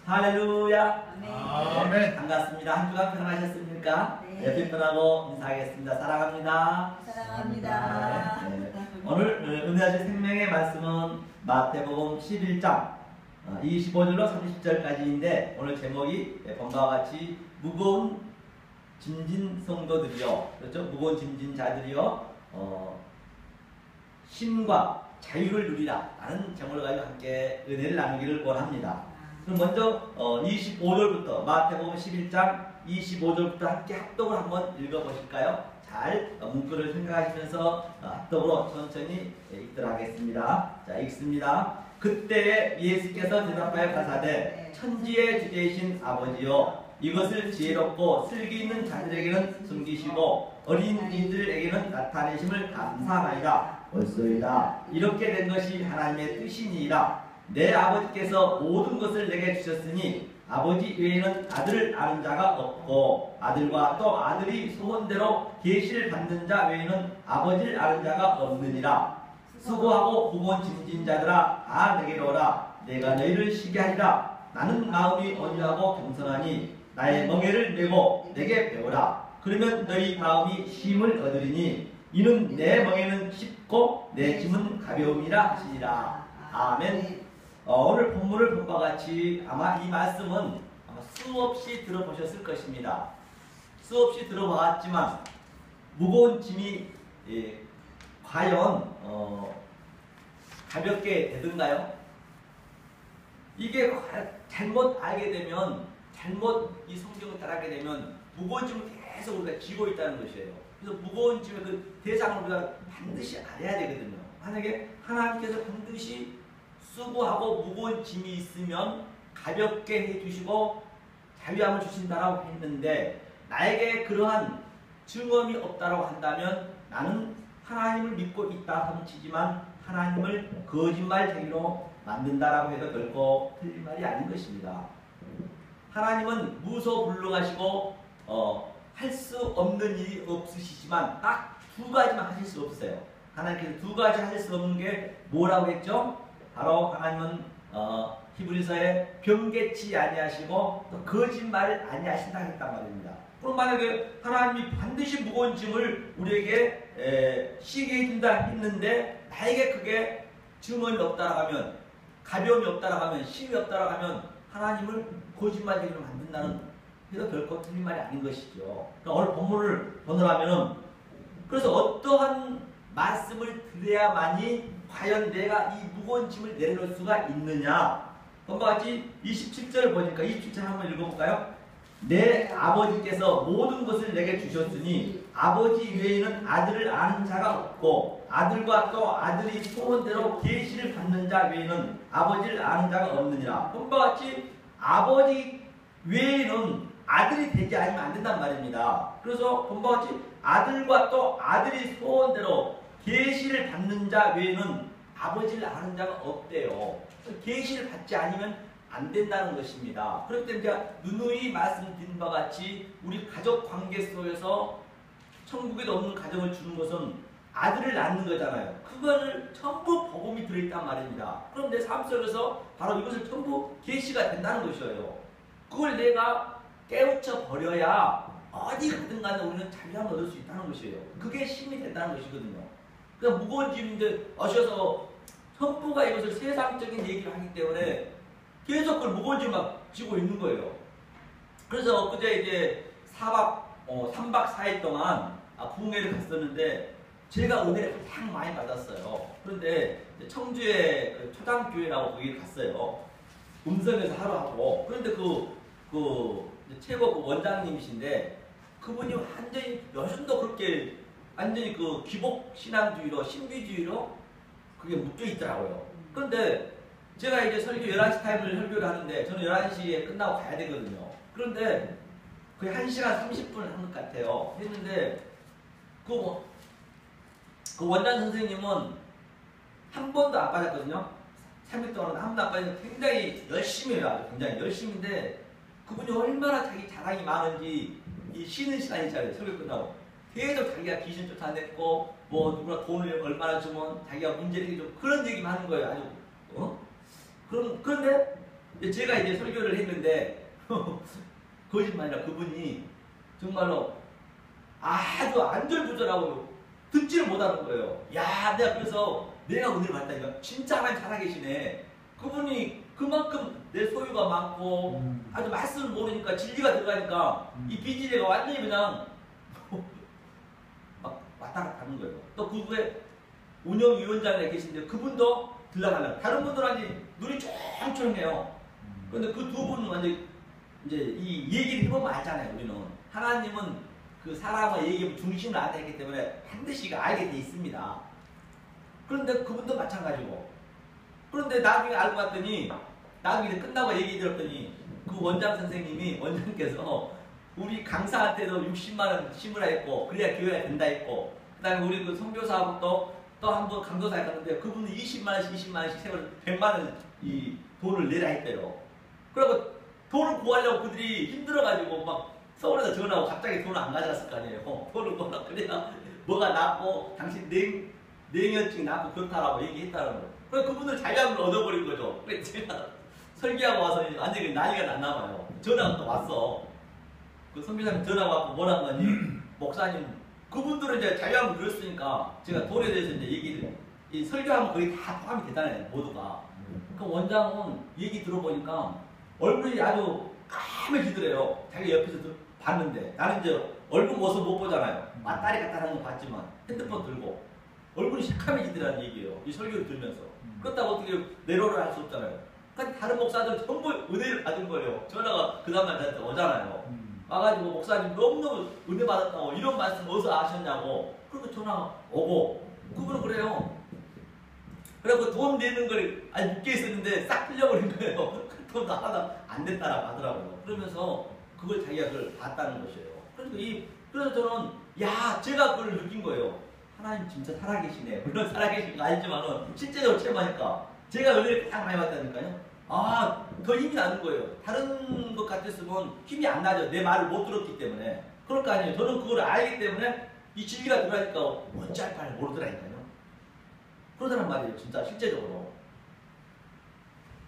할렐루야. 아멘. 반갑습니다. 한 주간 편안하셨습니까? 네. 옆에 분하고 인사하겠습니다. 사랑합니다. 사랑합니다. 네. 오늘 은혜하실 생명의 말씀은 마태복음 11장 25절로 30절까지인데 오늘 제목이 본바와 같이 무거운 짐진 성도들이요, 그렇죠? 무거운 짐진 자들이요, 쉼과 자유를 누리라 라는 제목을 가지고 함께 은혜를 나누기를 원합니다. 그럼 먼저 25절부터 마태복음 11장 25절부터 함께 합독을 한번 읽어보실까요? 잘 문구를 생각하시면서 합독으로 천천히 읽도록 하겠습니다. 자, 읽습니다. 그때 예수께서 대답하여 가사대 천지의 주제이신 아버지여, 이것을 지혜롭고 슬기 있는 자들에게는 숨기시고 어린이들에게는 나타내심을 감사하나이다. 올소이다. 이렇게 된 것이 하나님의 뜻이니이다. 내 아버지께서 모든 것을 내게 주셨으니 아버지 외에는 아들을 아는 자가 없고 아들과 또 아들이 소원대로 계시를 받는 자 외에는 아버지를 아는 자가 없느니라. 수고하고 무거운 짐진 자들아, 다 내게로 오라. 내가 너희를 쉬게 하리라. 나는 마음이 온유하고 겸손하니 나의 멍에를 메고 내게 배우라. 그러면 너희 마음이 쉼을 얻으리니 이는 내 멍에는 쉽고 내 짐은 가벼움이라 하시니라. 아멘. 오늘 본문을 본 바와 같이 아마 이 말씀은 아마 수없이 들어보셨을 것입니다. 수없이 들어봤지만 무거운 짐이 과연 가볍게 되던가요? 이게 잘못 알게 되면, 잘못 이 성경을 따라하게 되면 무거운 짐을 계속 우리가 지고 있다는 것이에요. 그래서 무거운 짐의 그 대상을 우리가 반드시 알아야 되거든요. 만약에 하나님께서 반드시 수고하고 무거운 짐이 있으면 가볍게 해주시고 자유함을 주신다라고 했는데, 나에게 그러한 증언이 없다라고 한다면 나는 하나님을 믿고 있다 함치지만 하나님을 거짓말쟁이로 만든다라고 해도 결코 틀린 말이 아닌 것입니다. 하나님은 무소불능하시고 할 수 없는 일이 없으시지만 딱 두 가지만 하실 수 없어요. 하나님께서 두 가지 하실 수 없는 게 뭐라고 했죠? 바로 하나님은 히브리서에 변개치 아니하시고 또 거짓말을 아니하신다 했단 말입니다. 그럼 만약에 하나님이 반드시 무거운 짐을 우리에게 쉬게 해준다 했는데 나에게 그게 증언이 없다라고 하면, 가벼움이 없다라고 하면, 쉼이 없다라고 하면 하나님을 거짓말쟁이로 만든다는, 그래서 결코 틀린 말이 아닌 것이죠. 그러니까 오늘 본문을 보느라면은, 그래서 어떠한 말씀을 들어야만이 과연 내가 이 무거운 짐을 내려놓을 수가 있느냐. 본과 같이 27절을 보니까 27절 한번 읽어볼까요? 내 아버지께서 모든 것을 내게 주셨으니 아버지 외에는 아들을 아는 자가 없고 아들과 또 아들이 소원대로 계시를 받는 자 외에는 아버지를 아는 자가 없느니라. 본과 같이 아버지 외에는 아들이 되지 않으면 안 된단 말입니다. 그래서 본과 같이 아들과 또 아들이 소원대로 계시를 받는 자 외에는 아버지를 아는 자가 없대요. 계시를 받지 않으면 안 된다는 것입니다. 그렇기 때문에 제가 누누이 말씀드린 바와 같이 우리 가족 관계 속에서 천국에도 없는 가정을 주는 것은 아들을 낳는 거잖아요. 그거를 전부 복음이 들어있단 말입니다. 그럼 내 삶 속에서 바로 이것을 전부 계시가 된다는 것이에요. 그걸 내가 깨우쳐 버려야 어디 가든 간에 우리는 자유함을 얻을 수 있다는 것이에요. 그게 힘이 된다는 것이거든요. 그러니까 무거운 짐들 오셔서 전부가 이것을 세상적인 얘기를 하기 때문에 계속 그걸 무거운 짐 막 지고 있는 거예요. 그래서 엊그제 이제 3박 4일 동안 부흥회를 갔었는데 제가 은혜를 가장 많이 받았어요. 그런데 청주에 그 초당교회라고 거기 갔어요. 음성에서 하루 하고. 그런데 최고 그 원장님이신데 그분이 완전히 요즘도 그렇게 완전히 그 기복 신앙주의로 신비주의로 그게 묶여 있더라고요. 그런데 제가 이제 설교 11시 타임을 설교를 하는데 저는 11시에 끝나고 가야 되거든요. 그런데 거의 1시간 30분을 한 것 같아요. 했는데 그 원장 선생님은 한 번도 안 빠졌거든요. 3일 동안 한 번도 안 빠졌는데 굉장히 열심히 해요. 굉장히 열심인데 그분이 얼마나 자기 자랑이 많은지 이 쉬는 시간이 있잖아요. 설교 끝나고 계속 자기가 귀신 쫓아냈고 뭐 누구나 돈을 얼마나 주면 자기가 문제를 해줘 그런 얘기만 하는 거예요. 아주 그런데 제가 이제 설교를 했는데 거짓말이라 그분이 정말로 아주 안절부절하고 듣지를 못하는 거예요. 야, 내가 그래서 내가 은혜를 받다니까 진짜 하나님 살아계시네. 그분이 그만큼 내 소유가 많고 아주 말씀을 모르니까 진리가 들어가니까 이 비지레가 완전히 그냥 막 왔다 갔다 하는 거예요. 또 그 후에 운영위원장이 계신데 그분도 들러가려고. 다른 분들은 아니 눈이 쫑쫑해요. 그런데 그 두 분은 완전 이제 이 얘기를 해보면 알잖아요. 우리는 하나님은 그 사람의 얘기 중심을 알아야 하기 때문에 반드시 알게 돼 있습니다. 그런데 그분도 마찬가지고. 그런데 나중에 알고 봤더니 나중에 끝나고 얘기 들었더니 그 원장 선생님이 원장께서 우리 강사한테도 60만 원 심으라 했고 그래야 교회가 된다 했고 그다음에 우리 그 선교사하고 또 한 번 강도사에 갔는데 그분은 20만 원씩 20만 원씩 세월 100만 원 이 돈을 내라 했대요. 그리고 돈을 구하려고 그들이 힘들어가지고 막 서울에서 전화하고 갑자기 돈을 안 가져갔을 거 아니에요. 돈을 구하려고 그래야 뭐가 낫고 당신 냉혈증이 낫고 그렇다라고 얘기했다는 거예요. 그래서 그분들 자기함을 얻어버린 거죠. 그래서 제가 설계하고 와서 완전히 난리가 났나 봐요. 전화가 또 왔어. 그 선교사님 전화가 왔고 뭐라는 거니? 목사님, 그분들은 이제 자유함을 누렸으니까 제가 돈에 대해서 이제 얘기를, 이 설교하면 거의 다 포함이 되잖아요, 모두가. 그 원장은 얘기 들어보니까 얼굴이 아주 까매지더래요. 자기 옆에서 봤는데. 나는 이제 얼굴 모습 못 보잖아요. 맞다리 갔다 하는 거 봤지만 핸드폰 들고 얼굴이 새카매지더라는 얘기예요. 이 설교를 들으면서. 그렇다고 어떻게 내로를 할 수 없잖아요. 그러니까 다른 목사들은 전부 은혜를 받은 거예요. 전화가 그 다음날 저한테 오잖아요. 와가지고 목사님 너무너무 은혜 받았다고 이런 말씀 어디서 아셨냐고. 그리고 전화가 오고 그분은 그래요. 그래갖고 돈 내는 걸 아니 묶여 있었는데 싹 풀려버린 거예요. 돈도 하나도 안 됐다라고 하더라고요. 그러면서 그걸 자기가 그걸 봤다는 것이에요. 그래서 저는 야 제가 그걸 느낀 거예요. 하나님 진짜 살아계시네. 물론 살아계신 거 알지만은 실제적으로 체험하니까 제가 은혜를 가장 많이 받다니까요. 아, 더 힘이 나는 거예요. 다른 것 같았으면 힘이 안 나죠. 내 말을 못 들었기 때문에. 그럴 거 아니에요. 저는 그걸 알기 때문에 이 진리가 들어가니까 뭔지 알 바를 모르더라니까요. 그러더란 말이에요. 진짜 실제적으로.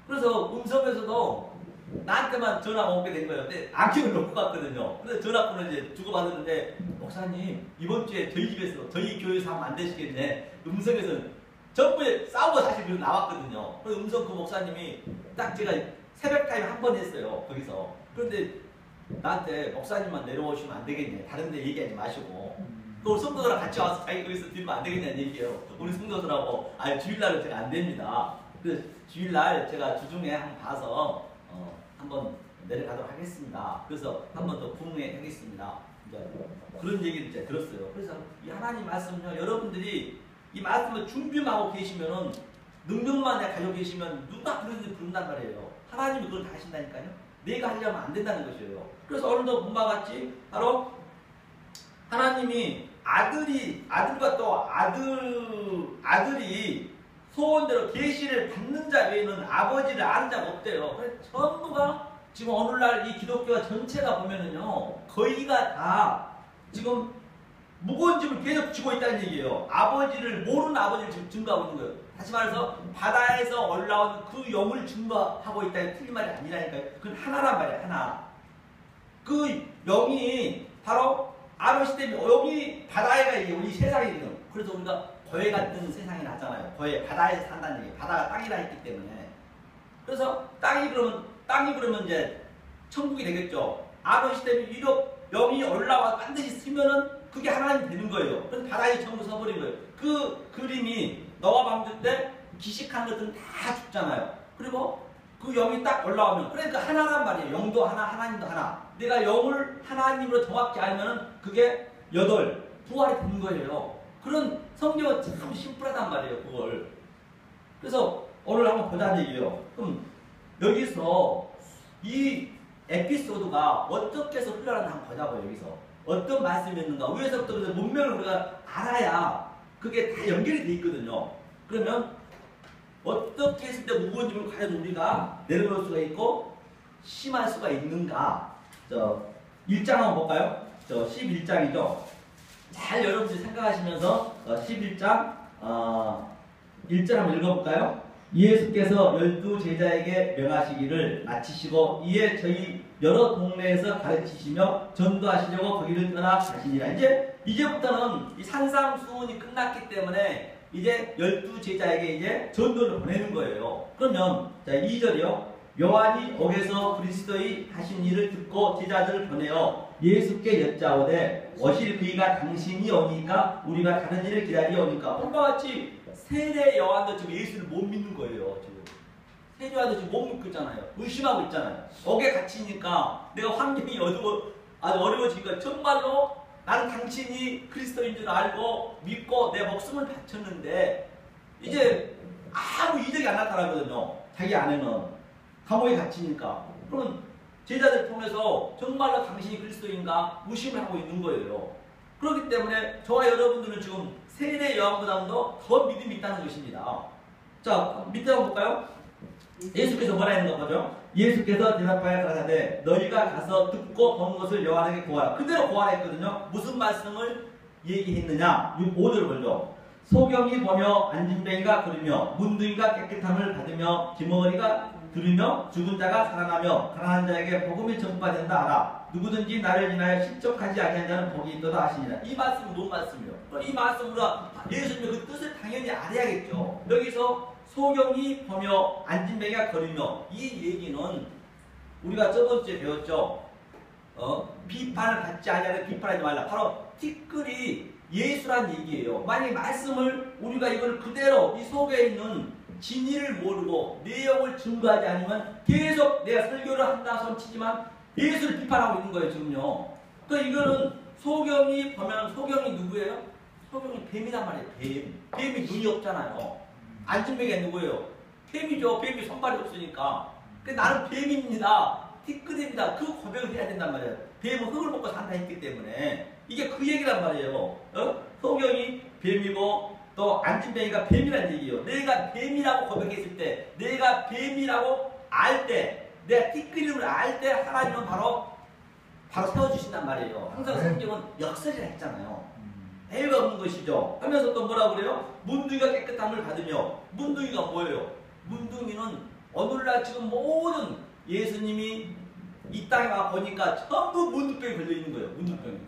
그래서 음성에서도 나한테만 전화가 오게 된 거예요. 근데 안경을 놓고 갔거든요. 그래서 전화번호 이제 주고받았는데 목사님 이번 주에 저희 집에서 저희 교회에서 하면 안 되시겠네. 음성에서 전부 싸우고 사실 그래서 나왔거든요. 그래서 음성 그 목사님이 딱 제가 새벽 타임 한 번 했어요. 거기서. 그런데 나한테 목사님만 내려오시면 안 되겠네. 다른 데 얘기하지 마시고. 또 우리 성도들랑 같이 와서 자기 거기서 들으면 안 되겠냐는 얘기예요. 우리 성도들하고 아니 주일날은 제가 안 됩니다. 그래서 주일날 제가 주중에 한번 봐서 한번 내려가도록 하겠습니다. 그래서 한번 더 부흥하겠습니다. 그런 얘기를 이제 들었어요. 그래서 이 하나님 말씀은요, 여러분들이 이 말씀을 준비만 하고 계시면은 능력만 가지고 계시면 누가 그러든지 부른단 말이에요. 하나님이 그걸 다 하신다니까요. 내가 하려면 안 된다는 것이에요. 그래서 오늘도 본바 같이 바로 하나님이 아들과 또 아들이 소원대로 계시를 받는 자 외에는 아버지를 아는 자가 없대요. 그래서 전부가 지금 오늘날 이 기독교가 전체가 보면은요, 거의가 다 지금 무거운 짐을 계속 지고 있다는 얘기예요. 아버지를 모르는 아버지를 지금 증거하고 있는 거예요. 다시 말해서 바다에서 올라온 그 영을 증거하고 있다는 틀린 말이 아니라니까요. 그건 하나란 말이에요. 하나. 그 영이 바로 아버지 여기 바다에가 이게 우리 세상이거든요. 그래서 우리가 거해 같은 세상이 나잖아요. 거해 바다에서 산다는 얘기. 바다가 땅이라 했기 때문에. 그래서 땅이 그러면 이제 천국이 되겠죠. 아버지 때문에 유력 영이 올라와 반드시 쓰면은 그게 하나님 되는 거예요. 그래서 바다에 전부 서버린 거예요. 그 그림이 노아 방주 때 기식한 것들은 다 죽잖아요. 그리고 그 영이 딱 올라오면 그러니까 하나란 말이에요. 영도 하나, 하나님도 하나. 내가 영을 하나님으로 정확히 알면은 그게 8 부활이 되는 거예요. 그런 성경은 참 심플하단 말이에요. 그걸. 그래서 오늘 한번 보자는 얘기예요. 그럼 여기서 이 에피소드가 어떻게 해서 흘러가는지 한번 보자고요. 여기서 어떤 말씀이 있는가. 위에서부터 문맥을 우리가 알아야 그게 다 연결이 돼 있거든요. 그러면 어떻게 했을 때 무거운 짐을 과연 우리가 내려놓을 수가 있고 심할 수가 있는가. 1장 한번 볼까요? 11장이죠. 잘 여러분들이 생각하시면서 11장 1절 한번 읽어볼까요? 예수께서 12제자에게 명하시기를 마치시고 이에 저희 여러 동네에서 가르치시며 전도하시려고 거기를 떠나 가시니라. 이제부터는 이 산상수훈이 끝났기 때문에 이제 12제자에게 이제 전도를 보내는 거예요. 그러면 자 2절이요. 요한이 옥에서 그리스도의 하신 일을 듣고 제자들을 보내어 예수께 여짜오되 어실 그이가 당신이 오니까 우리가 다른 일을 기다리오니까. 오늘과 같이 세례 요한도 지금 예수를 못 믿는 거예요. 지금 세례 요한도 지금 못 믿고 있잖아요. 의심하고 있잖아요. 옥에 갇히니까 내가 환경이 아주 어려워지니까 정말로 나는 당신이 그리스도인 줄 알고 믿고 내 목숨을 바쳤는데 이제 아무 이적이 안 나타나거든요. 자기 안에는 감옥에 갇히니까. 그러면 제자들 통해서 정말로 당신이 그리스도인가 의심을 하고 있는 거예요. 그렇기 때문에 저와 여러분들은 지금 세례 요한보다도 더 믿음이 있다는 것입니다. 자, 밑에 한번 볼까요? 예수께서 뭐라 했는가 보죠? 예수께서 대답하여 가라사대 너희가 가서 듣고 본 것을 요한에게 고하라. 그대로 고하랬거든요. 무슨 말씀을 얘기했느냐? 5절 보죠. 소경이 보며 안진뱅이가 걸으며 문둥이가 깨끗함을 받으며 기머리가 들으며 죽은 자가 살아나며 가난한 자에게 복음이 전파된다 하라. 누구든지 나를 인하여 실족하지 아니한 자는 복이 있도다 하시니라. 이 말씀은 뭔 말씀이요? 이 말씀으로 예수님의 그 뜻을 당연히 알아야겠죠. 여기서 소경이 보며 안진뱅이가 걸으며 이 얘기는 우리가 저번주에 배웠죠. 비판을 받지 아니하는 비판하지 말라. 바로 티끌이 예수란 얘기예요. 만약 말씀을 우리가 이걸 그대로 이 속에 있는 진리를 모르고 내용을 증거하지 않으면 계속 내가 설교를 한다 손치지만 예수를 비판하고 있는 거예요. 지금요. 그러니까 이거는 소경이 보면 소경이 누구예요? 소경이 뱀이란 말이에요. 뱀이 눈이 없잖아요. 안진뱅이가 누구예요? 뱀이죠. 뱀이 손발이 없으니까. 나는 뱀입니다. 티끌입니다. 그 고백을 해야 된단 말이에요. 뱀은 흙을 먹고 산다 했기 때문에 이게 그 얘기란 말이에요. 소경이 뱀이고 또 안진뱅이가 뱀이라는 얘기예요. 내가 뱀이라고 고백했을 때, 내가 뱀이라고 알 때, 내가 티끌임을 알 때 하나님은 바로 세워주신단 말이에요. 항상 성경은 역설이라 했잖아요. 애가 없는 것이죠. 하면서 또 뭐라고 그래요? 문둥이가 깨끗함을 받으며. 문둥이가 뭐예요? 문둥이는 오늘날 지금 모든 예수님이 이 땅에 와 보니까 전부 문둥병이 걸려있는 거예요. 문둥병이.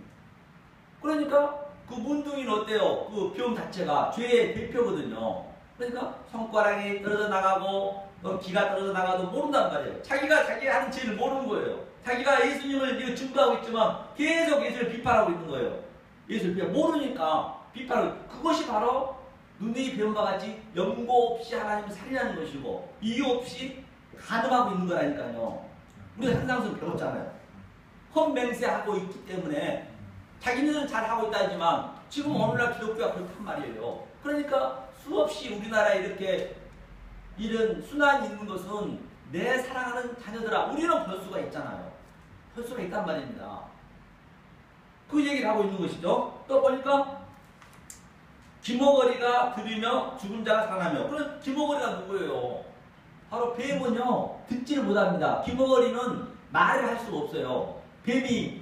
그러니까 그 문둥이는 어때요? 그 병 자체가 죄의 대표거든요. 그러니까 손가락이 떨어져 나가고 기가 떨어져 나가도 모른단 말이에요. 자기가 하는 죄를 모르는 거예요. 자기가 예수님을 증거하고 있지만 계속 예수를 비판하고 있는 거예요. 예수를 모르니까 비판을. 그것이 바로 눈이 배운 바 같이 연고 없이 하나님을 살인하는 것이고 이유 없이 간음하고 있는 거라니까요. 우리가 산상수훈 배웠잖아요. 헛맹세하고 있기 때문에 자기는 잘하고 있다지만 지금 오늘날 기독교가 그렇단 말이에요. 그러니까 수없이 우리나라에 이렇게 이런 순환이 있는 것은 내 사랑하는 자녀들아 우리는 볼 수가 있잖아요. 볼 수가 있단 말입니다. 그 얘기를 하고 있는 것이죠. 또 보니까 기머거리가 들으며 죽은 자가 살아나며. 그럼 기머거리가 누구예요? 바로 뱀은요 듣지를 못합니다. 기머거리는 말을 할 수가 없어요. 뱀이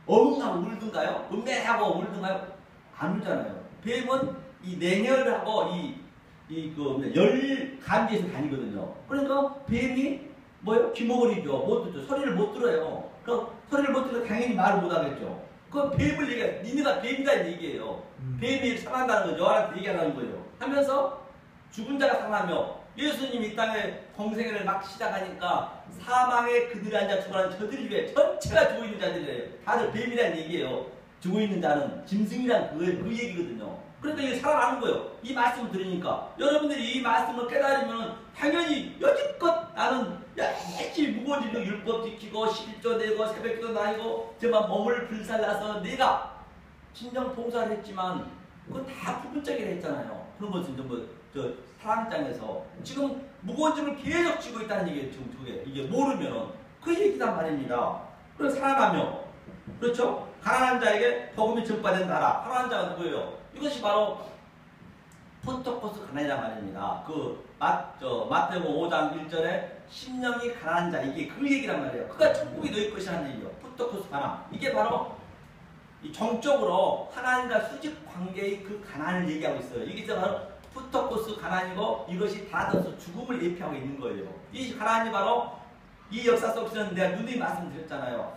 어흥하고 울든가요? 음매하고 울든가요? 안 울잖아요. 뱀은 이 냉혈하고 열 감지에서 다니거든요. 그러니까 뱀이 뭐예요? 귀머거리죠. 못 듣죠. 소리를 못 들어요. 그럼 소리를 못 들으면 당연히 말을 못 하겠죠. 그건 뱀을 얘기해. 니네가 뱀이라는 얘기예요. 뱀이 살아난다는 거죠. 요한한테 얘기하는 거예요. 하면서 죽은 자가 살아나며 예수님이 이 땅에 공생애를 막 시작하니까 사망에 그들이 앉아 죽어라는 저들 위에 전체가 죽어있는 자들이에요. 다들 뱀이라는 얘기예요. 죽어있는 자는 짐승이란 그 얘기거든요. 그러니까 이게 살아나는 거예요. 이 말씀을 들으니까 여러분들이 이 말씀을 깨달으면 당연히 여지껏 나는 열심히 무거운 일도 율법 지키고 11조 내고 새벽기도 다니고 정말 몸을 불살라서 내가 진정 봉사를 했지만 그건 다 부분적이라 했잖아요. 그런 것은 저 사랑장에서 지금 무거운 짐을 계속 지고 있다는 얘기예요. 지금 그게 이게 모르면 그 얘기단 말입니다. 그래서 살아나며 그렇죠? 가난한 자에게 복음이 전파된다 하라. 가난한 자가 누구예요? 이것이 바로 폰토코스 가난이란 말입니다. 마태복음 5장 1절에 심령이 가난한 자 이게 그 얘기란 말이에요. 그가 천국이 너희 것이라는 얘기예요. 폰토코스 가난. 이게 바로 이 정적으로 하나님과 수직 관계의 그 가난을 얘기하고 있어요. 이게 바로 푸터코스 가난이고 이것이 다다서 죽음을 예표하고 있는 거예요. 이 가난이 바로 이 역사 속에서는 내가 누누이 말씀드렸잖아요.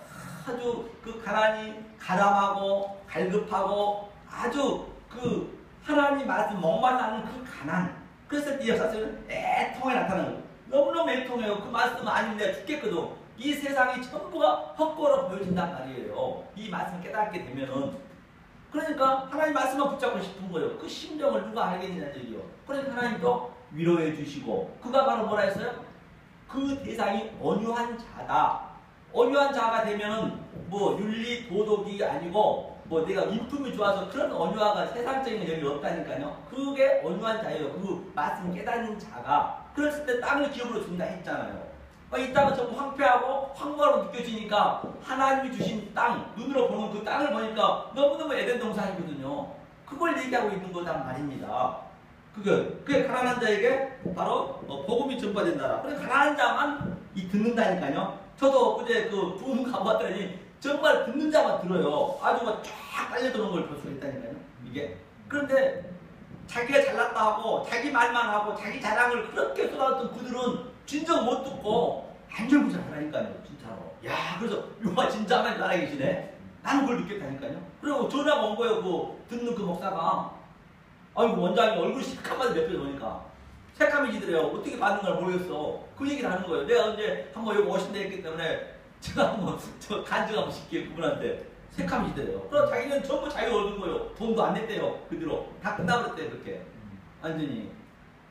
아주 그 가난이 가담하고 갈급하고 아주 그 하나님 말씀 목말라는 그 가난. 그래서 이 역사 속에는 애통에 나타나는 거예요. 너무너무 애통해요. 그 말씀은 아닌데 내가 죽겠거든. 이 세상이 전부가 헛거로 보여진단 말이에요. 이 말씀을 깨닫게 되면은. 그러니까 하나님 말씀만 붙잡고 싶은 거예요. 그 심정을 누가 알겠느냐는 얘기요. 그러니까 하나님도 위로해 주시고 그가 바로 뭐라 했어요? 그 대상이 온유한 자다. 온유한 자가 되면은 뭐 윤리 도덕이 아니고 뭐 내가 인품이 좋아서 그런 온유화가 세상적인 여기 없다니까요. 그게 온유한 자예요. 그 말씀 깨닫는 자가. 그랬을 때 땅을 기업으로 준다 했잖아요. 이 땅은 전부 황폐하고 황무하로 느껴지니까 하나님이 주신 땅, 눈으로 보는 그 땅을 보니까 너무너무 에덴 동산이거든요. 그걸 얘기하고 있는 거단 말입니다. 그게 가난한 자에게 바로 복음이 전파된다. 그래 가난한 자만 듣는다니까요. 저도 어제 그 부흥 가봤더니 정말 듣는 자만 들어요. 아주 쫙 빨려드는 걸 볼 수가 있다니까요. 이게. 그런데 자기가 잘났다 하고 자기 말만 하고 자기 자랑을 그렇게 쏟아졌던 그들은 진정 못 듣고 안절부절하라니까요. 진짜로. 야, 그래서 요마 진짜 하나님 살아계시네. 나는 그걸 느꼈다니까요. 그리고 전화가 온 거예요. 그 듣는 그 목사가. 아이고 원장님 얼굴이 새까맣게 몇 배 보니까 새까매지더래요. 어떻게 받는 걸 모르겠어. 그 얘기를 하는 거예요. 내가 언제 한번 여기 오신다 했기 때문에 제가 한번 저 간증 한번 시킬게요. 그분한테. 새까매지더래요. 그럼 자기는 전부 자기가 얻은 거예요. 돈도 안 냈대요. 그대로. 다 끝나버렸대요. 그렇게. 완전히.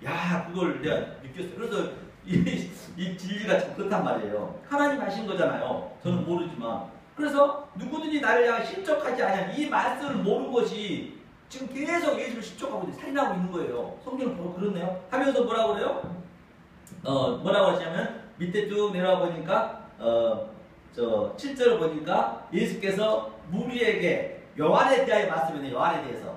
야, 그걸 내가 느꼈어요. 그래서 이 진리가 참 그렇단 말이에요. 하나님 하신 거잖아요. 저는 모르지만. 그래서 누구든지 나를 향해 실족하지 않으면 이 말씀을 모르는 것이 지금 계속 예수를 실족하고 있는데 살인하고 있는 거예요. 성경은 바로 그렇네요. 하면서 뭐라고 그래요? 뭐라고 하시냐면 밑에 쭉 내려와 보니까 저 7절을 보니까 예수께서 무리에게 요한에 대하여 말씀했네요. 요한에 대해서.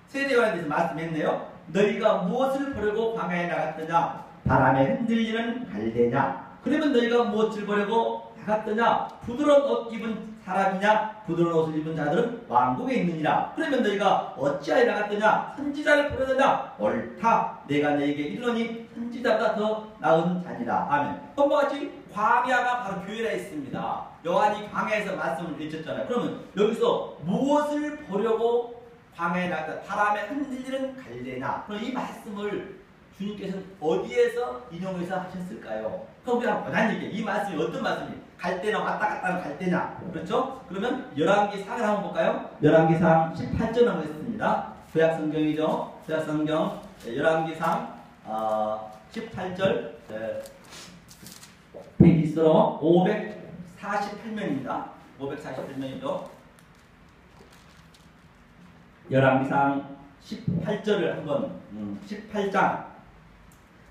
세례 요한에 대해서 말씀했네요. 너희가 무엇을 보려고 광야에 나갔더냐? 바람에 흔들리는 갈대냐? 그러면 너희가 무엇을 보려고 나갔더냐? 부드러운 옷 입은 사람이냐? 부드러운 옷을 입은 자들은 왕국에 있느니라. 그러면 너희가 어찌하여 나갔더냐? 선지자를 보려더냐? 옳다. 내가 너에게 이르노니 선지자보다 더 나은 자니라. 아멘. 본과 같이 광야가 바로 교회라 했습니다. 요한이 광야에서 말씀을 외쳤잖아요. 그러면 여기서 무엇을 보려고 광야에 나갔다? 바람에 흔들리는 갈대냐? 그럼 이 말씀을 주님께서는 어디에서 인용해서 하셨을까요? 그럼 우리가 보단 얘기해. 이 말씀이 어떤 말씀이에요? 갈대나 왔다 갔다 하는 갈대냐? 그렇죠? 그러면 열왕기상을 한번 볼까요? 열왕기상 18절 나오겠습니다. 구약성경이죠. 구약성경 열왕기상 18절 페이지수로 548면입니다. 548면이죠. 열왕기상 18절을 한번 18장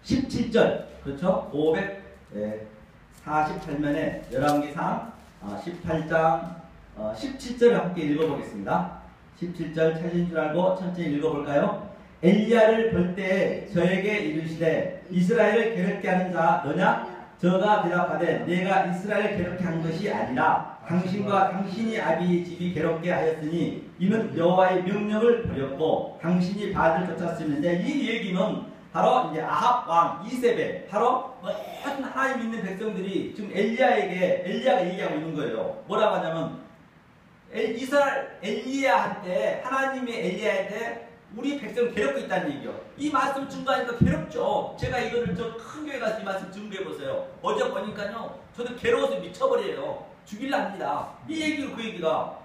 17절 그렇죠? 548면에 열왕기상 18장 17절을 함께 읽어보겠습니다. 17절 찾으신 줄 알고 천천히 읽어볼까요? 엘리야를 볼 때에 저에게 이르시되 이스라엘을 괴롭게 하는 자 너냐? 저가 대답하되 내가 이스라엘을 괴롭게 한 것이 아니라 당신과 당신이 아비의 집이 괴롭게 하였으니 이는 여호와의 명령을 버렸고 당신이 바알을 쫓았으면데 이 얘기는 바로 이제 아합 왕 이세벨 바로 모든 하나님 믿는 백성들이 지금 엘리야가 얘기하고 있는 거예요. 뭐라고 하냐면 이스라엘 엘리야한테 하나님의 엘리야한테 우리 백성을 괴롭고 있다는 얘기요. 이 말씀 증거하니까 괴롭죠. 제가 이거를 저 큰 교회 가서 이 말씀 증거해 보세요. 어제 보니까요. 저도 괴로워서 미쳐버려요. 죽일라 합니다. 이 얘기로 그 얘기가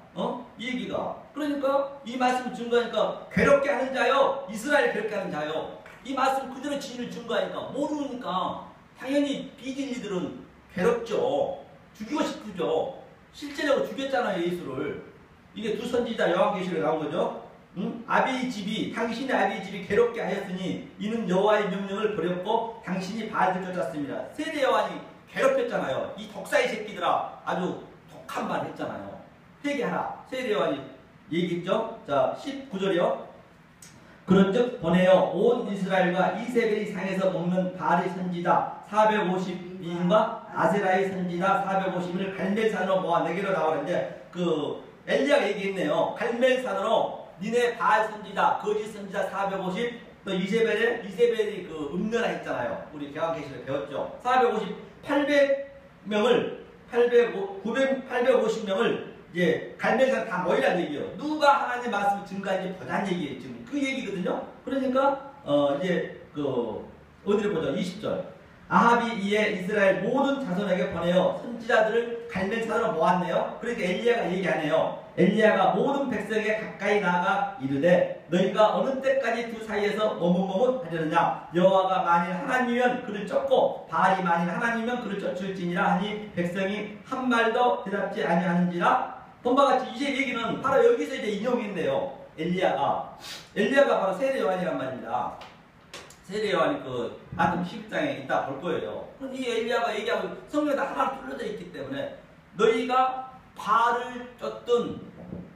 이 얘기가 그러니까 이 말씀 증거하니까 괴롭게 하는 자요. 이스라엘 괴롭게 하는 자요. 이 말씀 그대로 진리를 증거하니까 모르니까 당연히 비진리들은 괴롭죠. 죽이고 싶죠. 실제적으로 죽였잖아요. 예수를. 이게 두 선지자 요한계시록에 나온 거죠. 아비의 집이 당신의 아비의 집이 괴롭게 하였으니 이는 여호와의 명령을 버렸고 당신이 바알을 쫓았습니다. 세례 요한이 괴롭혔잖아요. 이 독사의 새끼들아 아주 독한 말 했잖아요. 회개하라. 세례 요한이 얘기했죠. 자 19절이요. 그런즉 보내어 온 이스라엘과 이세벨이 상에서 먹는 바알의 선지자 450인과 아세라의 선지자 450인을 갈멜산으로 모아 내게로 나오는데 그 엘리야가 얘기했네요. 갈멜산으로 니네 바알 선지자 거짓 선지자 450 또 이세벨이 그 음녀라 했잖아요. 우리 개항계시를 배웠죠. 850명을 이제 갈멜산 다 모이라는 얘기예요. 누가 하나님의 말씀을 증거한지 보자는 얘기예요. 지금 그 얘기거든요. 그러니까 이제 그 어디를 보죠? 20절. 아합이 이에 이스라엘 모든 자손에게 보내어 선지자들을 갈멜산으로 모았네요. 그러니까 엘리야가 얘기하네요. 엘리야가 모든 백성에게 가까이 나아가 이르되 너희가 어느 때까지 두 사이에서 머뭇머뭇하려느냐. 여호와가 만일 하나님이면 그를 쫓고 바알이 만일 하나님이면 그를 쫓을지니라 하니 백성이 한 말도 대답지 아니하는지라. 본바 같이 이제 얘기는 바로 여기서 이제 인용인데요. 엘리야가 바로 세례 요한이란 말입니다. 세례 요한이 그 마태복음 11장에 이따 볼 거예요. 이 엘리야가 얘기하고 성경에 하나로 뚫려져 있기 때문에 너희가 바알을 쫓든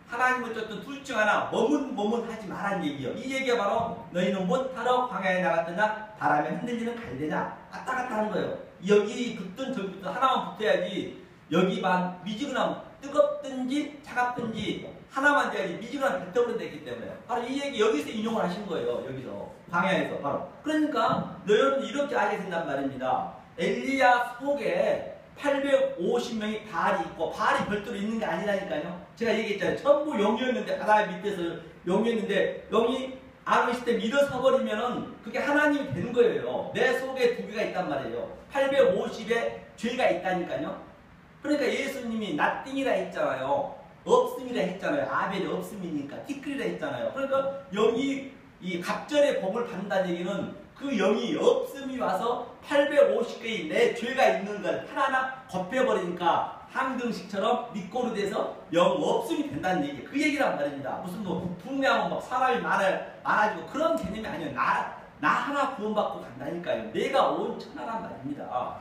하나님을 쫓든 둘 중 하나 머뭇하지 말라는 얘기요. 이 얘기가 바로 너희는 못하러 광야에 나갔더냐 바람에 흔들리는 갈대냐 왔다 갔다 하는 거예요. 여기 붙든 저기 붙든 하나만 붙어야지 여기만 미지근하면 뜨겁든지 차갑든지 하나만 돼야지 미지근하면 뱉어버린다 했기 때문에 바로 이 얘기 여기서 인용을 하신 거예요. 여기서 광야에서 바로. 그러니까 여러분 이렇게 알게 된단 말입니다. 엘리야 속에 850명이 바알이 있고 바알이 별도로 있는 게 아니라니까요. 제가 얘기했잖아요. 전부 영이었는데 바다 밑에서 영이었는데 영이 안 오실 때 밀어서 버리면은 그게 하나님이 되는 거예요. 내 속에 두 개가 있단 말이에요. 850에 죄가 있다니까요. 그러니까 예수님이 나띵이라 했잖아요. 없음이라 했잖아요. 아벨이 없음이니까 티끌이라 했잖아요. 그러니까 영이 이 갑절의 복을 받는다는 얘기는 그 영이 없음이 와서 850개의 내 죄가 있는 걸 하나하나 걷혀버리니까 항등식처럼 밑고루 돼서 영 없음이 된다는 얘기. 그 얘기란 말입니다. 무슨 뭐 분명하면 막 사람이 많아지고 그런 개념이 아니에요. 나 하나 구원받고 간다니까요. 내가 온 천하란 말입니다.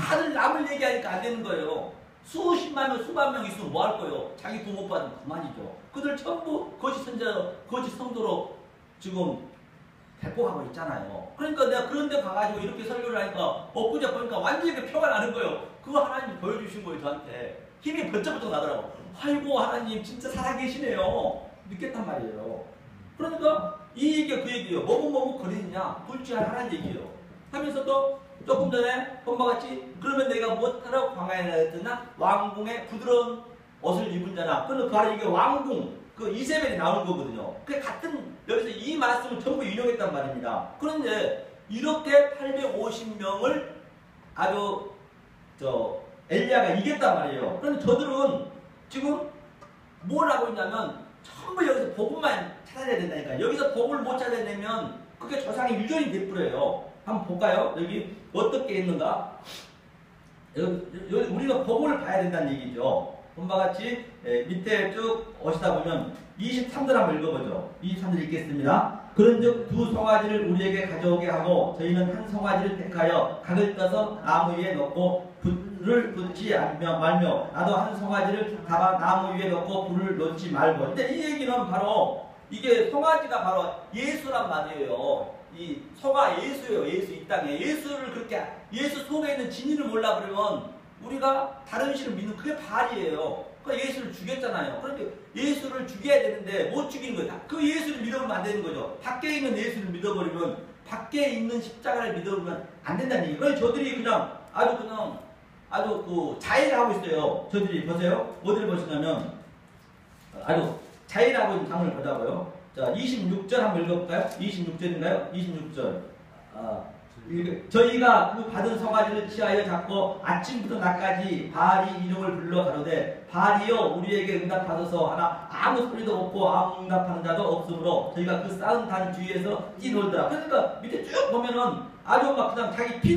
다들 남을 얘기하니까 안 되는 거예요. 수십만 명, 수만 명 있으면 뭐 할 거예요? 자기 돈 못 받으면 그만이죠. 그들 전부 거짓 선자, 거짓 성도로 지금 배포하고 있잖아요. 그러니까 내가 그런 데 가가지고 이렇게 설교를 하니까 엊그제 보니까 완전히 표가 나는 거예요. 그거 하나님이 보여주신 거예요. 저한테. 힘이 번쩍번쩍 나더라고. 아이고 하나님 진짜 살아계시네요. 믿겠단 말이에요. 그러니까 이 얘기가 그 얘기예요. 머뭇머뭇거리느냐 불지하라는 얘기예요. 하면서 또 조금 전에 본바같이 그러면 내가 못하러 광야에 나갔더나 왕궁의 부드러운 옷을 입은 자나. 그러면 바로 이게 왕궁 그 이세벨이 나오는 거거든요. 그 같은 여기서 이 말씀을 전부 인용했단 말입니다. 그런데 이렇게 850명을 아주 엘리야가 이겼단 말이에요. 그런데 저들은 지금 뭘 하고 있냐면 전부 여기서 복음만 찾아야 된다니까. 여기서 복음을 못 찾아내면 그게 조상의 유전이 돼버려요. 한번 볼까요? 여기 어떻게 있는가? 우리가 복음을 봐야 된다는 얘기죠. 본바 같이 밑에 쭉 오시다 보면 23절 한번 읽어보죠. 23절 읽겠습니다. 그런즉 두 송아지를 우리에게 가져오게 하고 저희는 한 송아지를 택하여 각을 떠서 나무 위에 넣고 불을 붙지 말며 나도 한 송아지를 잡아 나무 위에 넣고 불을 놓지 말고. 근데 이 얘기는 바로 이게 송아지가 바로 예수란 말이에요. 이 소가 예수예요. 예수 이 땅에 예수를 그렇게 예수 속에 있는 진리를 몰라 버리면 우리가 다른 신을 믿는 그게 바알이에요. 그러니까 예수를 죽였잖아요. 그런데 예수를 죽여야 되는데 못 죽이는 거예요. 그 예수를 믿어보면 안 되는 거죠. 밖에 있는 예수를 믿어버리면 밖에 있는 십자가를 믿어보면 안 된다는 얘기예요. 그래서 저들이 그냥 아주 그 자해하고 있어요. 저들이 보세요. 어디를 보시냐면 아주 자해하고 있는 장면을 보자고요. 자, 26절 한번 읽어볼까요? 26절인가요? 26절. 저희가 그 받은 송아지를 취하여 잡고 아침부터 낮까지 바알이 이름을 불러 가로되 바알이여 우리에게 응답하소서 하나 아무 소리도 없고 아무 응답하는 자도 없으므로 저희가 그 쌓은 단 주위에서 뛰놀더라. 그러니까 밑에 쭉 보면은 아주 막 그냥 자기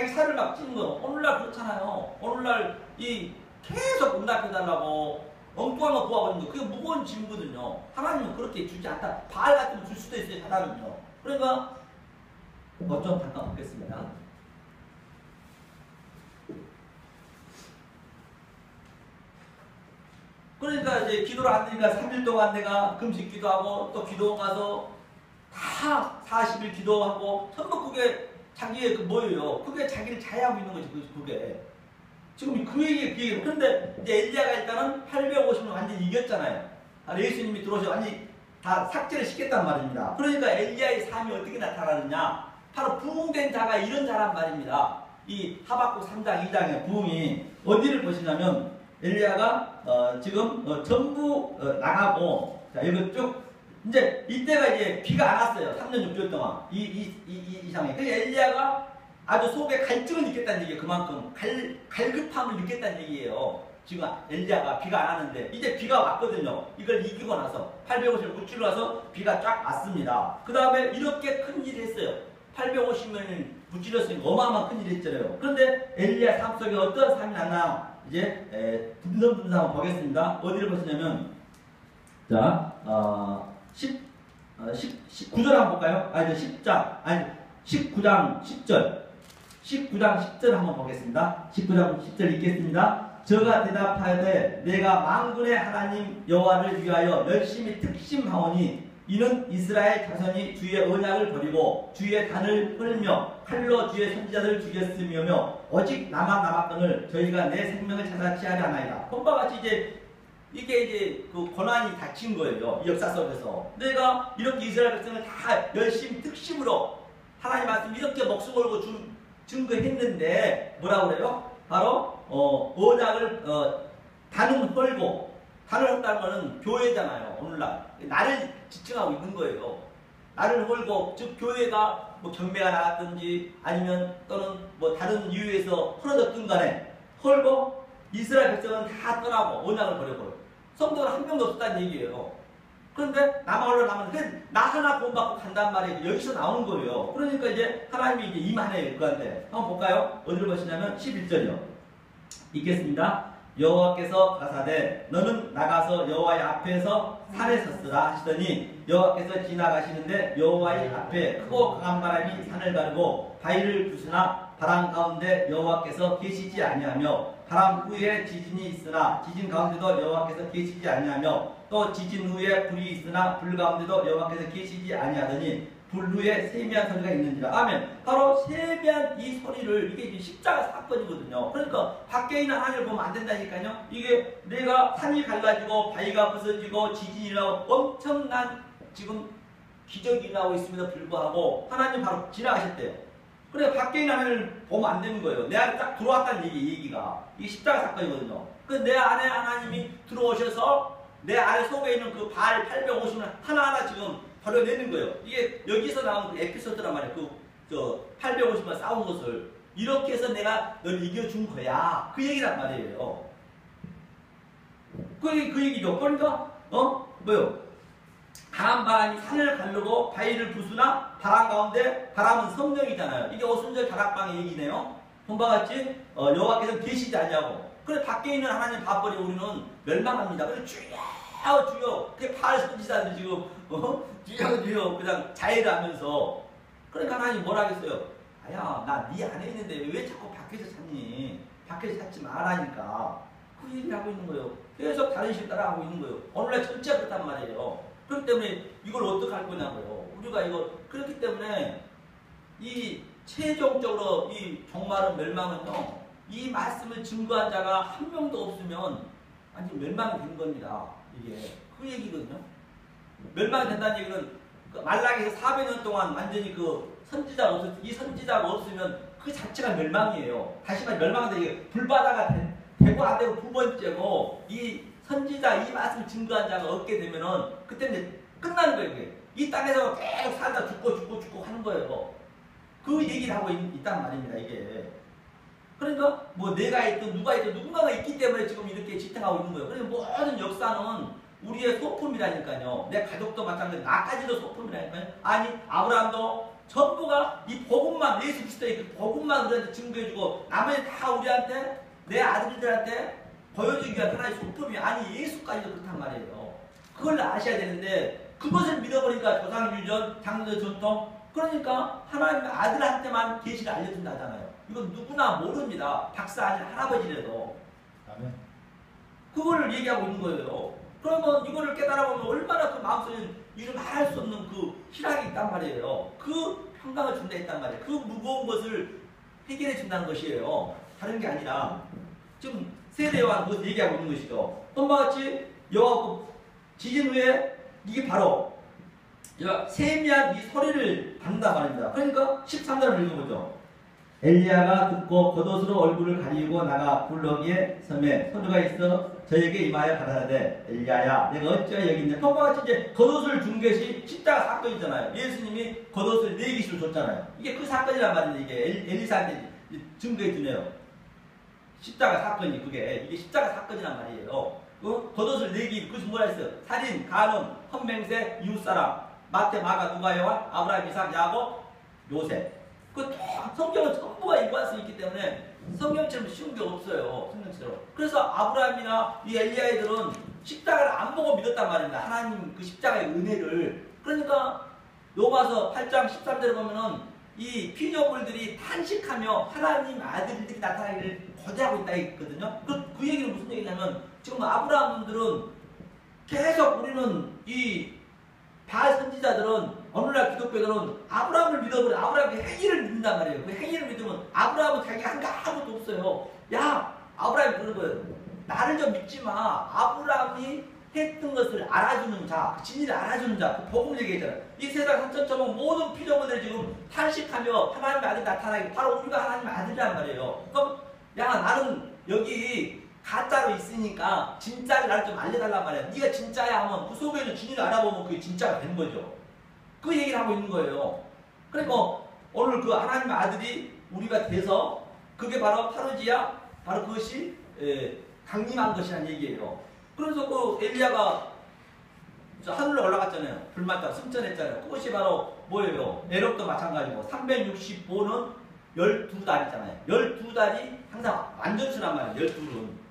살을 막 찌는 거. 오늘날 그렇잖아요. 오늘날 이 계속 응답해달라고 엉뚱한 거 구하고 있는 거. 그게 무거운 짐이거든요. 하나님은 그렇게 주지 않다. 바알 같으면 줄 수도 있어요. 하나님은요. 그러니까 좀 잠깐 보겠습니다. 그러니까 이제 기도를 안 드니까 3일 동안 내가 금식 기도하고 또 기도원 가서 다 40일 기도하고 전부 그게 자기의 그 뭐예요? 그게 자기를 자해하고 있는 거지. 그게 지금 그 얘기 그런데 이제 엘리야가 일단은 850명 완전히 이겼잖아요. 예수님이 들어오셔 완전히 다 삭제를 시켰단 말입니다. 그러니까 엘리야의 삶이 어떻게 나타나느냐? 바로 부흥된 자가 이런 자란 말입니다. 이 하박국 3장 2장의 부흥이 어디를 보시냐면 엘리야가 지금 전부 나가고 자 여기 쭉 이제 이때가 이제 비가 안 왔어요. 3년 6개월 동안 이 이상에. 그 엘리야가 아주 속에 갈증을 느꼈다는 얘기예요. 그만큼 갈급함을 느꼈다는 얘기예요. 지금 엘리야가 비가 안 왔는데 이제 비가 왔거든요. 이걸 이기고 나서 850을 무찌르고 나서 비가 쫙 왔습니다. 그 다음에 이렇게 큰 일을 했어요. 850명을 무찌렀으니까 어마어마한 큰 일을 했잖아요. 그런데 엘리야 삶 속에 어떤 삶이 났나 이제 듬성듬성 한번 보겠습니다. 어디를 보시냐면 자 19절 한번 볼까요? 아니 10장 아니 19장 10절 19장 10절 한번 보겠습니다. 19장 10절 읽겠습니다. 저가 대답하되 내가 만군의 하나님 여호와를 위하여 열심히 특심하오니 이는 이스라엘 자손이 주의 언약을 버리고 주의 단을 흐르며 칼로 주의 선지자들을 죽였으며 오직 나만 남았거늘 저희가 내 생명을 찾아 취하려 하나이다. 본바 같이 이게 이제 그 고난이 닥친 거예요. 이 역사 속에서 내가 이렇게 이스라엘 백성을 다 열심히 특심으로 하나님 말씀 이렇게 목숨 걸고 증거했는데 뭐라고 그래요? 바로 언약을 단은 헐고 단을 헐다는 거는 교회잖아요. 오늘날 나를 지칭하고 있는 거예요. 나를 헐고 즉 교회가 뭐 경매가 나갔든지 아니면 또는 뭐 다른 이유에서 흐려졌든 간에 헐고 이스라엘 백성은 다 떠나고 언약을 버려버려. 성도는 한 명도 없었다는 얘기예요. 그런데 나만 올라가면 나 하나 구원받고 간단 말이에요. 여기서 나오는 거예요. 그러니까 이제 하나님이 이제 임하네요. 그한테 한번 볼까요? 어디를 보시냐면 11절이요. 읽겠습니다. 여호와께서 가사대 너는 나가서 여호와의 앞에서 산에 섰으라 하시더니 여호와께서 지나가시는데 여호와의 앞에 크고 강한 바람이 산을 가르고 바위를 부수나 바람 가운데 여호와께서 계시지 아니하며 바람 후에 지진이 있으나 지진 가운데도 여호와께서 계시지 아니하며 또 지진 후에 불이 있으나 불 가운데도 여호와께서 계시지 아니하더니 불 후에 세미한 소리가 있는지라. 아멘. 바로 세미한 이 소리를 이게 십자가 사건이거든요. 그러니까 밖에 있는 하늘을 보면 안 된다니까요. 이게 내가 산이 갈라지고 바위가 부서지고 지진이 일어나고 엄청난 지금 기적이 일어나고 있음에도 불구하고 하나님 바로 지나가셨대요. 그래 밖에 있는 하늘을 보면 안 되는 거예요. 내 안에 딱 들어왔다는 얘기가 이게 십자가 사건이거든요. 그 내 안에 하나님이 들어오셔서 내 안에 속에 있는 그 발 850을 하나하나 지금 버려내는 거예요. 이게 여기서 나온 그 에피소드란 말이에요. 그 850만 싸운 것을 이렇게 해서 내가 널 이겨준 거야. 그 얘기란 말이에요. 그 얘기죠. 그러니까 뭐요? 강한 바람이 산을 가르고 바위를 부수나 바람 가운데 바람은 성령이잖아요. 이게 오순절 다락방의 얘기네요. 본바 같이 여호와께서 계시지 않냐고. 그래 밖에 있는 하나님 봐버리고 우리는 멸망합니다. 그래 주여 그 바알 선지자들 지금 주여 그냥 자해를 하면서 그러니까 하나님 뭐라 하겠어요? 아야 나 네 안에 있는데 왜 자꾸 밖에서 찾니? 밖에서 찾지 말라니까 그 얘기를 하고 있는 거예요. 계속 다른 식 따라하고 있는 거예요. 오늘날 전체가 그렇단 말이에요. 그렇기 때문에 이걸 어떻게 할 거냐고요. 우리가 이거 그렇기 때문에 이 최종적으로 이 종말은 멸망은요. 이 말씀을 증거한 자가 한 명도 없으면 완전 멸망이 된 겁니다. 이게 그 얘기거든요. 멸망이 된다는 얘기는 그 말라기에서 400년 동안 완전히 그 선지자가 없었 이 선지자가 없으면 그 자체가 멸망이에요. 다시 말해 멸망은 이게 불바다가 되고 안 되고 두 번째고 이 선지자 이 말씀을 증거한 자가 없게 되면은 그때는 끝나는 거예요. 그게. 이 땅에서 계속 살다 죽고 하는 거예요. 그 얘기를 하고 있단 말입니다. 이게. 그러니까 뭐 내가 있든 누가 있든 누군가가 있기 때문에 지금 이렇게 지탱하고 있는 거예요. 그래서 모든 역사는 우리의 소품이라니까요. 내 가족도 마찬가지로 나까지도 소품이라니까요. 아니 아브라함도 전부가 이 복음만 예수 그리스도의 그 복음만 우리한테 증거해주고 나머지 다 우리한테 내 아들들한테 보여주기 위한 하나의 소품이 아니 예수까지도 그렇단 말이에요. 그걸 아셔야 되는데 그것을 믿어버리니까 조상유전, 장로들 전통 그러니까 하나님의 아들한테만 계시를 알려준다잖아요. 이건 누구나 모릅니다. 박사 아닌 할아버지라도. 아멘. 그거를 얘기하고 있는 거예요. 그러면 이거를 깨달아보면 얼마나 그 마음속에 이를 말할 수 없는 그 희락이 있단 말이에요. 그 평강을 준다 했단 말이에요. 그 무거운 것을 해결해 준다는 것이에요. 다른 게 아니라 지금 세례요한 그것을 얘기하고 있는 것이죠. 엄마같이 여호와 지진 후에 이게 바로 세미한 이 소리를 받는단 말입니다. 그러니까 13절을 읽어보죠. 엘리야가 듣고 겉옷으로 얼굴을 가리고 나가 굴러기에 섬에 소녀가 있어 저에게 임하여 가라사대 엘리야야 내가 어찌하여 여기 있냐. 똑같이 이제 겉옷을 준 것이 십자가 사건이잖아요. 예수님이 겉옷을 4개씩을 줬잖아요. 이게 그 사건이란 말인데 이게 엘리사한테 증거해 주네요. 십자가 사건이 이게 십자가 사건이란 말이에요. 겉옷을 4개 그것이 뭐라 했어요? 살인, 간음, 헛맹세, 이웃사람, 마태, 마가, 누가, 요한, 아브라함, 이삭, 야곱, 요셉. 성경은 전부가 일관성이 있기 때문에 성경처럼 쉬운 게 없어요. 성경처럼. 그래서 아브라함이나 이 엘리야들은 십자가를 안 보고 믿었단 말입니다. 하나님 그 십자가의 은혜를. 그러니까 로마서 8장 13절에 보면은 이 피조물들이 탄식하며 하나님 아들들이 나타나기를 거대하고 있다 했거든요. 그 얘기는 무슨 얘기냐면 지금 아브라함들은 계속 우리는 이 바알 선지자들은 오늘날 기독교들은 아브라함을 믿어버려. 아브라함의 행위를 믿는단 말이에요. 그 행위를 믿으면 아브라함은 자기가 한 게 아무것도 없어요. 야, 아브라함이 그러는 거예요. 나를 좀 믿지 마. 아브라함이 했던 것을 알아주는 자, 진리를 알아주는 자, 그 복음을 얘기했잖아요. 이 세상 선천처럼 모든 피조물들이 지금 탄식하며 하나님의 아들이 나타나기, 바로 우리가 하나님의 아들이란 말이에요. 그럼 야, 나는 여기 가짜로 있으니까 진짜를 나를 좀 알려달란 말이야. 네가 진짜야 하면 그 속에 있는 진리를 알아보면 그게 진짜가 되는 거죠. 그 얘기를 하고 있는 거예요. 그러니까 오늘 그 하나님의 아들이 우리가 돼서 그게 바로 파르지야, 바로 그것이 강림한 것이라는 얘기예요. 그래서 그 엘리야가 하늘로 올라갔잖아요. 불만 따라 승천했잖아요. 그것이 바로 뭐예요? 에녹도 마찬가지고 365는 12달이잖아요. 12달이 항상 완전수란 말이에요. 12는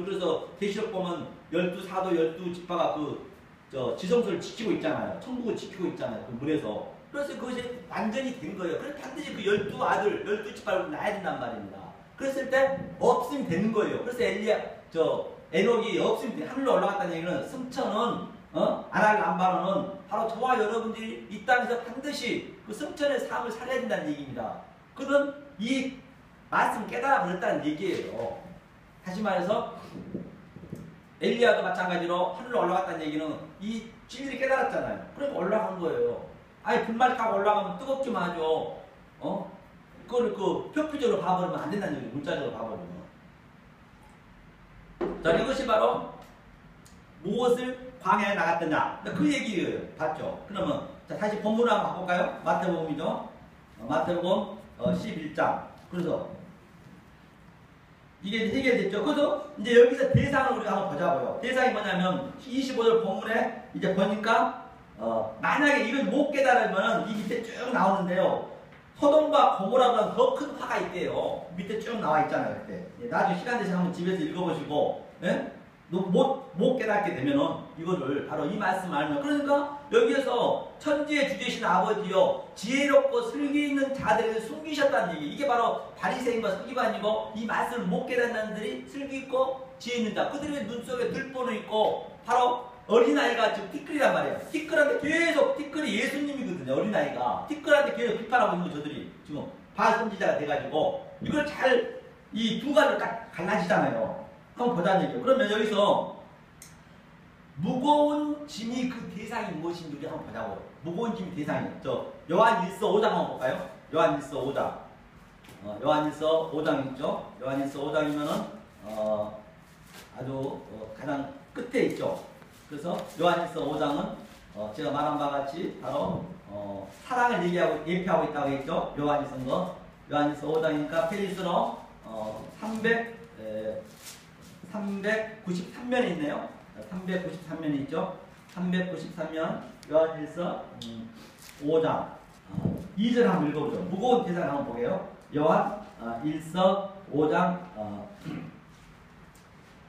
그래서 계시록 보면 12사도 12지파가 지성소를 지키고 있잖아요. 천국을 지키고 있잖아요. 그 물에서. 그래서 그것이 완전히 된 거예요. 그래서 반드시 그 12아들 12지파를 낳아야 된단 말입니다. 그랬을 때 없으면 되는 거예요. 그래서 에녹이 없으면 돼. 하늘로 올라갔다는 얘기는 승천은 아날람바로는 바로 저와 여러분들이 이 땅에서 반드시 그 승천의 삶을 살아야 된다는 얘기입니다. 그는 이 말씀 깨달아 버렸다는 얘기예요. 다시 말해서 엘리야도 마찬가지로 하늘로 올라갔다는 얘기는 이 진리를 깨달았잖아요. 그러니까 올라간 거예요. 아니 불말 타고 올라가면 뜨겁기만 하죠. 그거를 표피적으로 봐버리면 안 된다는 얘기예요. 문자적으로 봐버리면. 자, 이것이 바로 무엇을 광야에 나갔더냐. 그 얘기예요. 봤죠? 그러면 자, 다시 본문을 한번 바꿔볼까요? 마태복음이죠. 마태복음 11장. 그래서 이게 해결됐죠. 그래서 이제 여기서 대상을 우리가 한번 보자고요. 대상이 뭐냐면 25절 본문에 이제 보니까 만약에 이걸 못 깨달으면 이 밑에 쭉 나오는데요. 소돔과 고모라보다 더 큰 화가 있대요. 밑에 쭉 나와 있잖아요. 그때. 나중에 시간 되시면 한번 집에서 읽어보시고, 예? 못 깨닫게 되면은 이거를 바로 이 말씀 알면, 그러니까 여기에서 천지의 주제신 아버지여 지혜롭고 슬기 있는 자들을 숨기셨다는 얘기. 이게 바로 바리새인과 서기관이고 이 말씀을 못 깨닫는 자들이 슬기 있고 지혜 있는 자. 그들의 눈 속에 들보는 있고 바로 어린아이가 지금 티끌이란 말이에요. 티끌한테 계속 티끌이 예수님이거든요. 어린아이가 티끌한테 계속 비판하고 있는 거 저들이 지금 바알 선지자가 돼가지고 이걸 잘 이 두 가지로 딱 갈라지잖아요. 한번 보자는 얘기예요. 그러면 여기서 무거운 짐이 그 대상이 무엇인지 우리 한번 보자고요. 무거운 짐이 대상이 요한일서 5장 한번 볼까요? 요한일서 5장. 요한일서 5장 있죠? 요한일서 5장이면은 아주 가장 끝에 있죠. 그래서 요한일서 5장은 제가 말한 바와 같이 바로 사랑을 예표하고 있다고 했죠. 요한일서 5장이니까 페이지로 393면이 있네요. 393면이 있죠. 393면 요한일서 5장 2절 한번 읽어보죠. 무거운 대상 한번 보게요. 요한일서 5장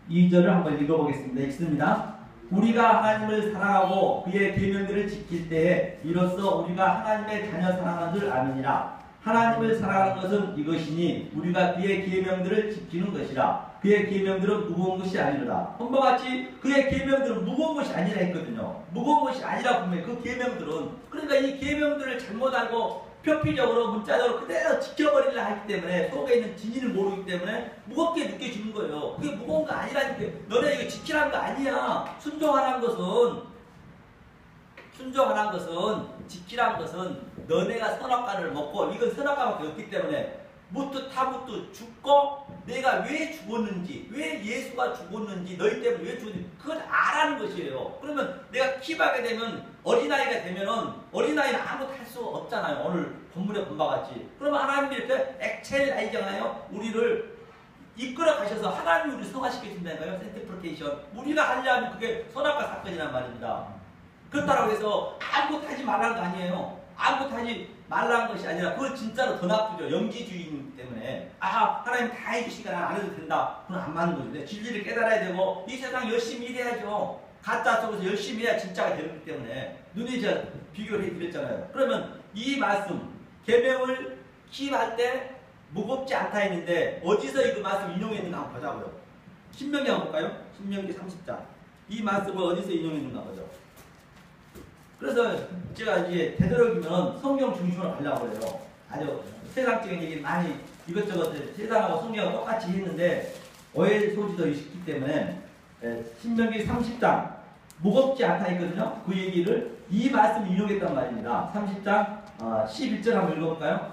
2절을 한번 읽어보겠습니다. 읽습니다. 우리가 하나님을 사랑하고 그의 계명들을 지킬 때에 이로써 우리가 하나님의 자녀 사랑하는 줄 아느니라. 하나님을 사랑하는 것은 이것이니 우리가 그의 계명들을 지키는 것이라. 그의 계명들은 무거운 것이 아니로다. 본바 같이 그의 계명들은 무거운 것이 아니라 했거든요. 무거운 것이 아니라 분명히 그 계명들은, 그러니까 이 계명들을 잘못 알고 표피적으로 문자적으로 그대로 지켜버리려 하기 때문에 속에 있는 진리를 모르기 때문에 무겁게 느껴지는 거예요. 그게 무거운 거 아니라니까. 너네 이거 지키라는 거 아니야. 순종하라는 것은 순종하는 것은, 지키라는 것은 너네가 선악과를 먹고, 이건 선악과밖에 없기 때문에 무트 타무트 죽고, 내가 왜 죽었는지, 왜 예수가 죽었는지, 너희 때문에 왜 죽었는지 그걸 알아는 것이에요. 그러면 내가 킵하게 되면, 어린아이가 되면은, 어린아이는 아무것도 할 수 없잖아요. 오늘 본문의 본바 같이. 그러면 하나님이 이렇게 엑첼라이잖아요. 우리를 이끌어 가셔서 하나님이 우리를 성화시켜준다니까요. 센티프리케이션. 우리가 하려면 그게 선악과 사건이란 말입니다. 그렇다고 해서 아무것도 하지 말라는 거 아니에요. 아무것도 하지 말라는 것이 아니라 그건 진짜로 더 나쁘죠. 영지주의이기 때문에. 하나님 다 해주시니까 난 안 해도 된다. 그건 안 맞는 거죠. 진리를 깨달아야 되고 이 세상 열심히 일해야죠. 가짜 속에서 열심히 해야 진짜가 되기 때문에 눈이 제가 비교를 해드렸잖아요. 그러면 이 말씀 계명을 킵할 때 무겁지 않다 했는데 어디서 이 말씀 인용했는가 한번 보자고요. 신명기 한번 볼까요? 신명기 30장. 이 말씀을 어디서 인용했는가 보죠. 그래서 제가 이제 되도록이면 성경 중심으로 가려고 해요. 아주 세상적인 얘기 많이 이것저것 세상하고 성경하고 똑같이 했는데 오해 소지도 있기 때문에 신명기 30장 무겁지 않다 했거든요. 그 얘기를 이 말씀 인용했단 말입니다. 30장 11절 한번 읽어볼까요?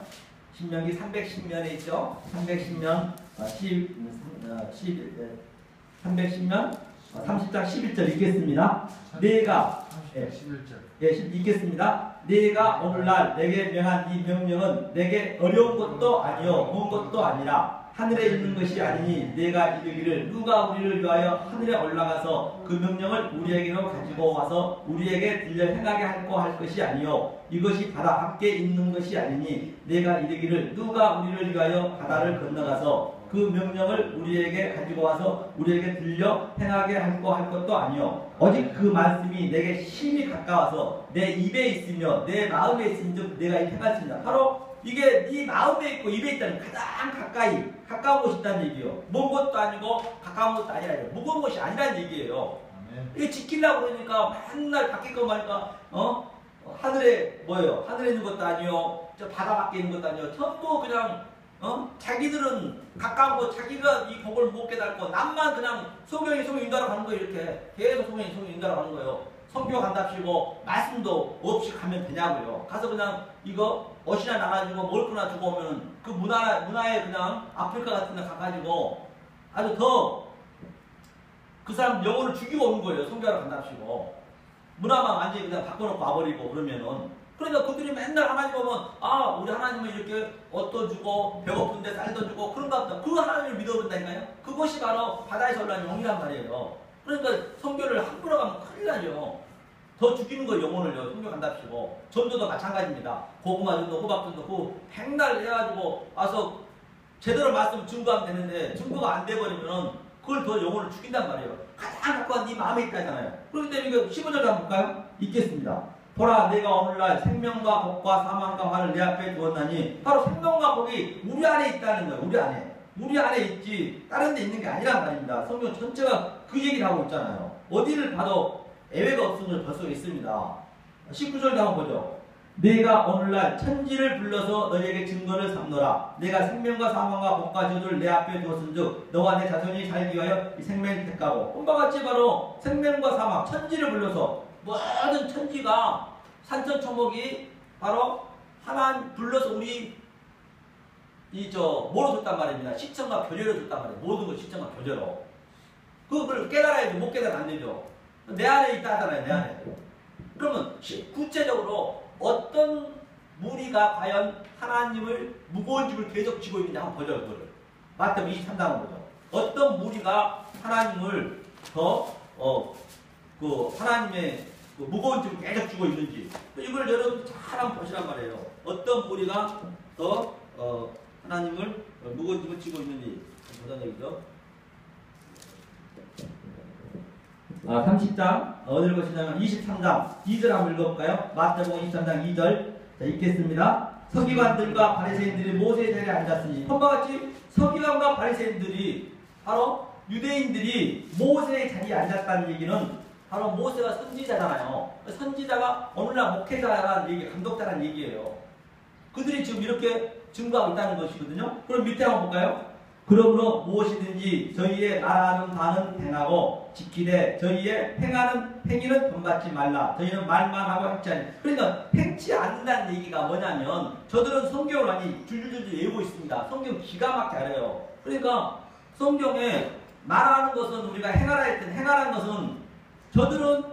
신명기 310면에 있죠. 310면 310면 30장 11절 읽겠습니다. 내가 11절 읽겠습니다. 내가 오늘날 내게 명한 이 명령은 내게 어려운 것도 아니요 먼 것도 아니라 하늘에 있는 것이 아니니 내가 이르기를 누가 우리를 위하여 하늘에 올라가서 그 명령을 우리에게로 가지고 와서 우리에게 들려 행하게 할 것이 아니요 이것이 바다 밖에 있는 것이 아니니 내가 이르기를 누가 우리를 위하여 바다를 건너가서 그 명령을 우리에게 가지고 와서 우리에게 들려 행하게 할 것도 아니요 오직 그 말씀이 내게 심히 가까워서 내 입에 있으며 내 마음에 있은즉 내가 행하였습니다. 바로 이게 네 마음에 있고 입에 있다는 가장 가까운 곳이 있다는 얘기예요. 먼 것도 아니고 가까운 것도 아니라 무거운 것이 아니라는 얘기예요. 이게 지키려고 그러니까 맨날 바뀔 거 말까 하늘에 뭐예요? 하늘에 있는 것도 아니요 저 바다 밖에 있는 것도 아니요 전부 그냥 자기들은 가까운 거 자기가 이 복을 못 깨닫고 남만 그냥 소경이 인도하러 가는 거예요. 이렇게 계속 소경이 인도하러 가는 거예요. 성교 간답시고 말씀도 없이 가면 되냐고요. 가서 그냥 이거 옷이나 나가지고 먹을 거나 주고 오면은 그 문화에 그냥 아프리카 같은 데 가가지고 아주 더 그 사람 영혼을 죽이고 오는 거예요. 성교하러 간답시고 문화만 완전히 그냥 바꿔놓고 와버리고 그러면은 그러니까 그들이 맨날 하나님 보면 우리 하나님은 이렇게 옷도 주고 배고픈데 쌀도 주고 그런가 보다. 그 하나님을 믿어본다니까요. 그것이 바로 바다에서 올라온 영이란 말이에요. 그러니까 성교를 함부로 가면 큰일 나죠. 더 죽이는 거 영혼을요. 성교 간답시고 전도도 마찬가지입니다. 고구마 전도 호박 전도 그 백날 해가지고 와서 제대로 말씀 증거하면 되는데 증거가 안 돼버리면 그걸 더 영혼을 죽인단 말이에요. 가장 가까운 네 마음에 있다잖아요. 그렇기 때문에 이거 15절 한번 볼까요? 읽겠습니다. 보라 내가 오늘날 생명과 복과 사망과 화를 내 앞에 두었나니 바로 생명과 복이 우리 안에 있다는 거예요. 우리 안에 있지 다른 데 있는 게 아니란 말입니다. 성경 전체가 그 얘기를 하고 있잖아요. 어디를 봐도 예외가 없음을 볼 수 있습니다. 19절도 한번 보죠. 내가 오늘날 천지를 불러서 너희에게 증거를 삼노라. 내가 생명과 사망과 복과 저주를 내 앞에 두었은즉 너와 내 자손이 살기 위하여 이 생명을 택하고 본바 같이 바로 생명과 사망 천지를 불러서 모든 천지가 산천초목이 바로 하나님 불러서 우리 뭐로 줬단 말입니다. 시청과 교제로 줬단 말이에요. 모든 걸 시청과 교제로. 그걸 깨달아야지 못 깨달으면 안 되죠. 내 안에 있다 하잖아요. 내 안에. 그러면 구체적으로 어떤 무리가 과연 하나님을 무거운 짐을 계속 지고 있는지 한번 보죠. 그거를. 마태복음 23장을 보죠. 어떤 무리가 하나님을 하나님의 무거운 짐을 계속 지고 있는지 이걸 여러분 잘 한번 보시란 말이에요. 어떤 무리가 더 하나님을 무거운 짐을 지고 있는지 보자는 얘기죠. 30장 어디를 보시냐면 23장 2절 한번 읽어볼까요? 마태복음 23장 2절 자, 읽겠습니다. 서기관들과 바리새인들이 모세의 자리에 앉았으니 본바같이 서기관과 바리새인들이 바로 유대인들이 모세의 자리에 앉았다는 얘기는 바로 모세가 선지자잖아요. 선지자가 오늘날 목회자라는 얘기, 감독자라는 얘기예요. 그들이 지금 이렇게 증거하고 있다는 것이거든요. 그럼 밑에 한번 볼까요? 그러므로 무엇이든지 저희의 말하는 바는 행하고 지키되 저희의 행하는 행위는 본받지 말라. 저희는 말만 하고 행치 않니. 그러니까 행치 않는다는 얘기가 뭐냐면 저들은 성경을 많이 줄줄줄 외우고 있습니다. 성경 기가 막히게 알아요. 그러니까 성경에 말하는 것은 우리가 행하라 했던 행하라는 것은 저들은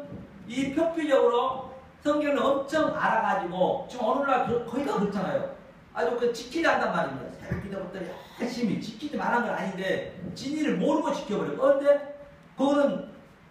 이 표피적으로 성경을 엄청 알아가지고 지금 오늘날 거의 다 그렇잖아요. 아주 그 지키지 않단 말입니다. 새벽 기도부터 열심히 지키지 말한 건 아닌데 진리를 모르고 지켜버려요. 그런데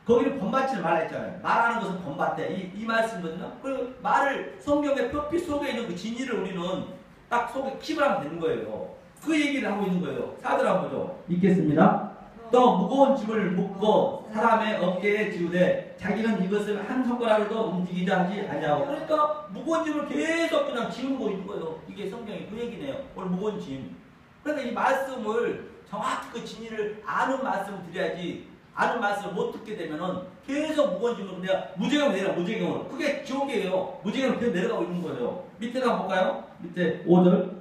거기는 본받지를 말라 했잖아요. 말하는 것은 본받대. 이 말씀은요. 그리고 말을 성경의 표피 속에 있는 그 진리를 우리는 딱 속에 킵을 하면 되는 거예요. 그 얘기를 하고 있는 거예요. 사들 한번 보죠. 읽겠습니다. 또 무거운 짐을 묶고 사람의 어깨에 지우되 자기는 이것을 한 손가락으로도 움직이자 하지 아니하고. 그러니까 무거운 짐을 계속 그냥 지우고 있는 거예요. 이게 성경의 그 얘기네요. 오늘 무거운 짐. 그러니까 이 말씀을 정확히 그 진리를 아는 말씀을 드려야지, 아는 말씀을 못 듣게 되면은 계속 무거운 짐으로 내가 무제경 내려, 무제경으로. 그게 지옥이에요. 무제경으로 계속 내려가고 있는 거예요. 밑에도 한번 볼까요? 밑에 5절.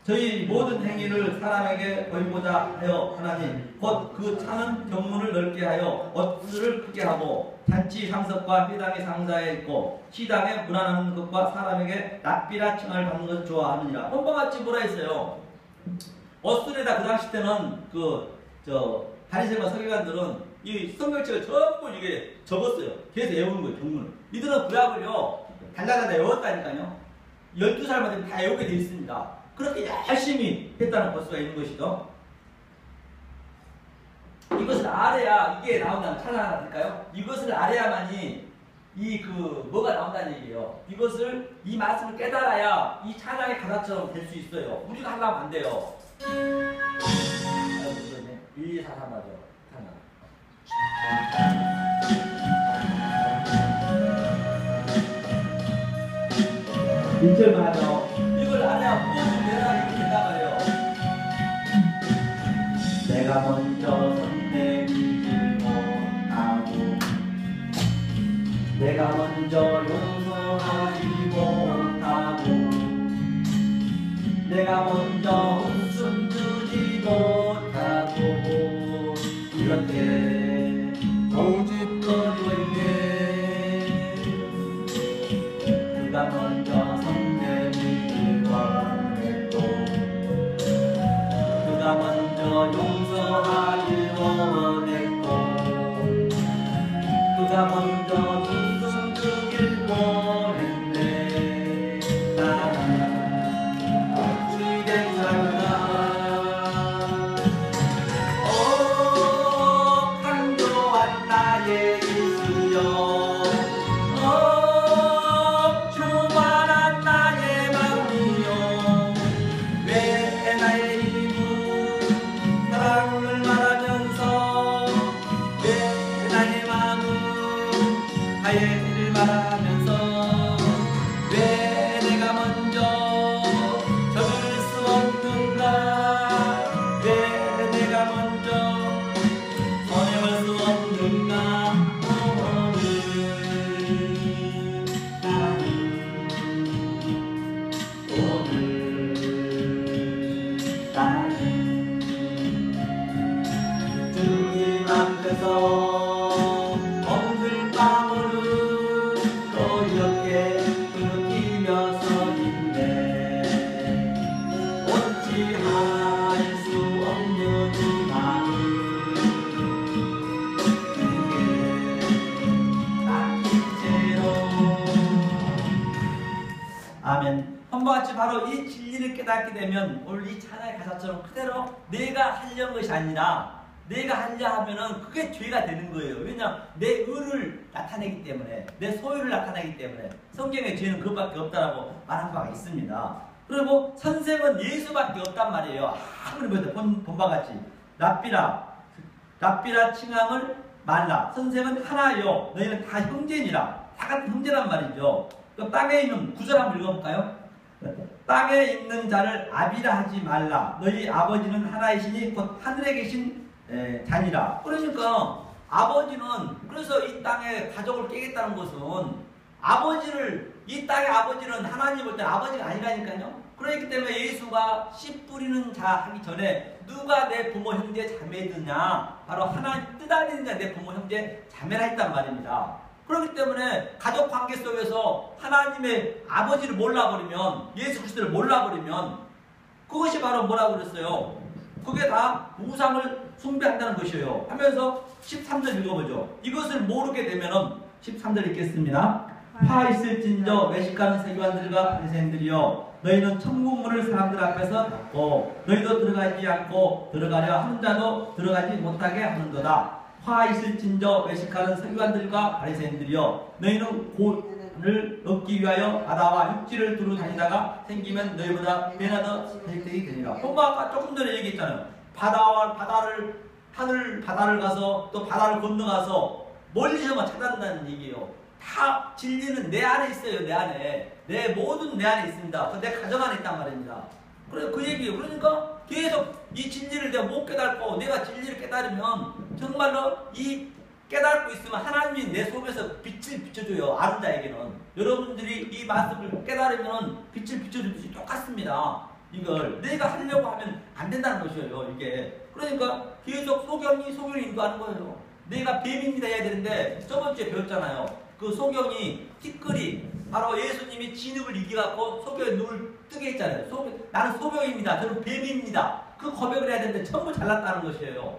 저희 모든 행위를 사람에게 보이고자 하여 하나님 곧 그 차는 경문을 넓게 하여 옷을 크게 하고 잔치 상석과 회당의 상자에 있고 시당에 문안하는 것과 사람에게 낯비라 칭을 받는 것을 좋아하느니라. 본방같이 뭐라 했어요? 옷술에다 그 당시 때는 바리새인과 서기관들은 이 성경책을 전부 이게 적었어요. 계속 외우는 거예요. 경문을. 이들은 구약을요 달라달라 외웠다니까요. 12살만 되면 다 외우게 돼 있습니다. 그렇게 열심히 했다는 볼 수가 있는 것이죠. 이것을 알아야 이게 나온다는 찬양을 할까요? 이것을 알아야만이 뭐가 나온다는 얘기예요. 이 말씀을 깨달아야 이 찬양의 가사처럼 될 수 있어요. 우리가 하려면 안 돼요. 1, 2, 4, 3 맞아. 찬양. 1절 맞아. 이걸 알아야 무엇을 내가 이렇게 된단 말이에요. 내가 먼저 손 내밀지 못하고 내가 먼저 용서하지 못하고 내가 먼저 웃음 주지 못하고 이렇게 고집거리고 있네. 그가 먼저 손 내밀기 원했고 그가 먼저 용서하기 원했고 그가 먼저 웃음 주길 원했네. 나는 주된 사람이다. 강조한 나의 예수여 충만한 나의 마음이여 왜 나의 힘은 사랑을 말하면서 왜 나의 마음은 하얘를 말하면서 왜 내가 먼저 적을 수 없는가 왜 내가 먼저 선행할 수 없는가 나는 주님 앞에서 오늘 밤을 또 이렇게 느끼며 서 있네. 원치 할 수 없는 이 마음 그게 낚인 채로. 아멘. 한번같이 바로 이 진리를 깨닫게 되면 오늘 이 찬양의 가사처럼 그대로 내가 하려는 것이 아니라 내가 하려 하면은 그게 죄가 되는 거예요. 왜냐? 내 의를 나타내기 때문에, 내 소유를 나타내기 때문에. 성경에 죄는 그것밖에 없다라고 말한 바가 있습니다. 그리고 선생은 예수밖에 없단 말이에요. 아무리 본바같이 납비라 칭함을 말라. 선생은 하나요. 너희는 다 형제니라. 다 같은 형제란 말이죠. 그 땅에 있는 9절 한번 읽어볼까요? 땅에 있는 자를 아비라 하지 말라. 너희 아버지는 하나이시니 곧 하늘에 계신 자니라. 그러니까 아버지는, 그래서 이 땅에 가족을 깨겠다는 것은 이 땅의 아버지는 하나님 볼 때 아버지가 아니라니까요. 그렇기 때문에 예수가 씨 뿌리는 자 하기 전에 누가 내 부모 형제 자매드냐? 바로 하나님 뜻 아닌 자 내 부모 형제 자매라 했단 말입니다. 그렇기 때문에 가족 관계 속에서 하나님의 아버지를 몰라버리면, 예수 그리스도를 몰라버리면 그것이 바로 뭐라고 그랬어요? 그게 다 우상을 숭배한다는 것이에요. 하면서 13절 읽어보죠. 이것을 모르게 되면은 13절 읽겠습니다. 화 있을진저 외식하는 세관들과 바리새인들이여, 너희는 천국문을 사람들 앞에서 닫고 너희도 들어가지 않고 들어가려 하는 자도 들어가지 못하게 하는도다. 화 있을진저 외식하는 세관들과 바리새인들이여, 너희는 고를 얻기 위하여 바다와 육지를 두루 다니다가 생기면 너희보다 배나 더 혜택이 되니라. 아까 조금 전에 얘기했잖아요. 바다를 가서 또 바다를 건너가서 멀리서만 찾아낸다는 얘기예요. 다 진리는 내 안에 있어요. 내 안에. 내 모든 내 안에 있습니다. 내 가정 안에 있단 말입니다. 그래서 그 얘기예요. 그러니까 계속 이 진리를 내가 못 깨닫고 내가 진리를 깨달으면 정말로 이 깨닫고 있으면 하나님이 내 속에서 빛을 비춰줘요. 아는 자에게는. 여러분들이 이 말씀을 깨달으면 빛을 비춰주듯이 똑같습니다. 이걸 내가 하려고 하면 안 된다는 것이에요. 이게. 그러니까 계속 소경이 인도하는 거예요. 내가 뱀입니다 해야 되는데 저번주에 배웠잖아요. 그 소경이 티끌이 바로 예수님이 진흙을 이겨갖고 소경의 눈을 뜨게 했잖아요. 나는 소경입니다. 저는 뱀입니다. 그 고백을 해야 되는데 전부 잘났다는 것이에요.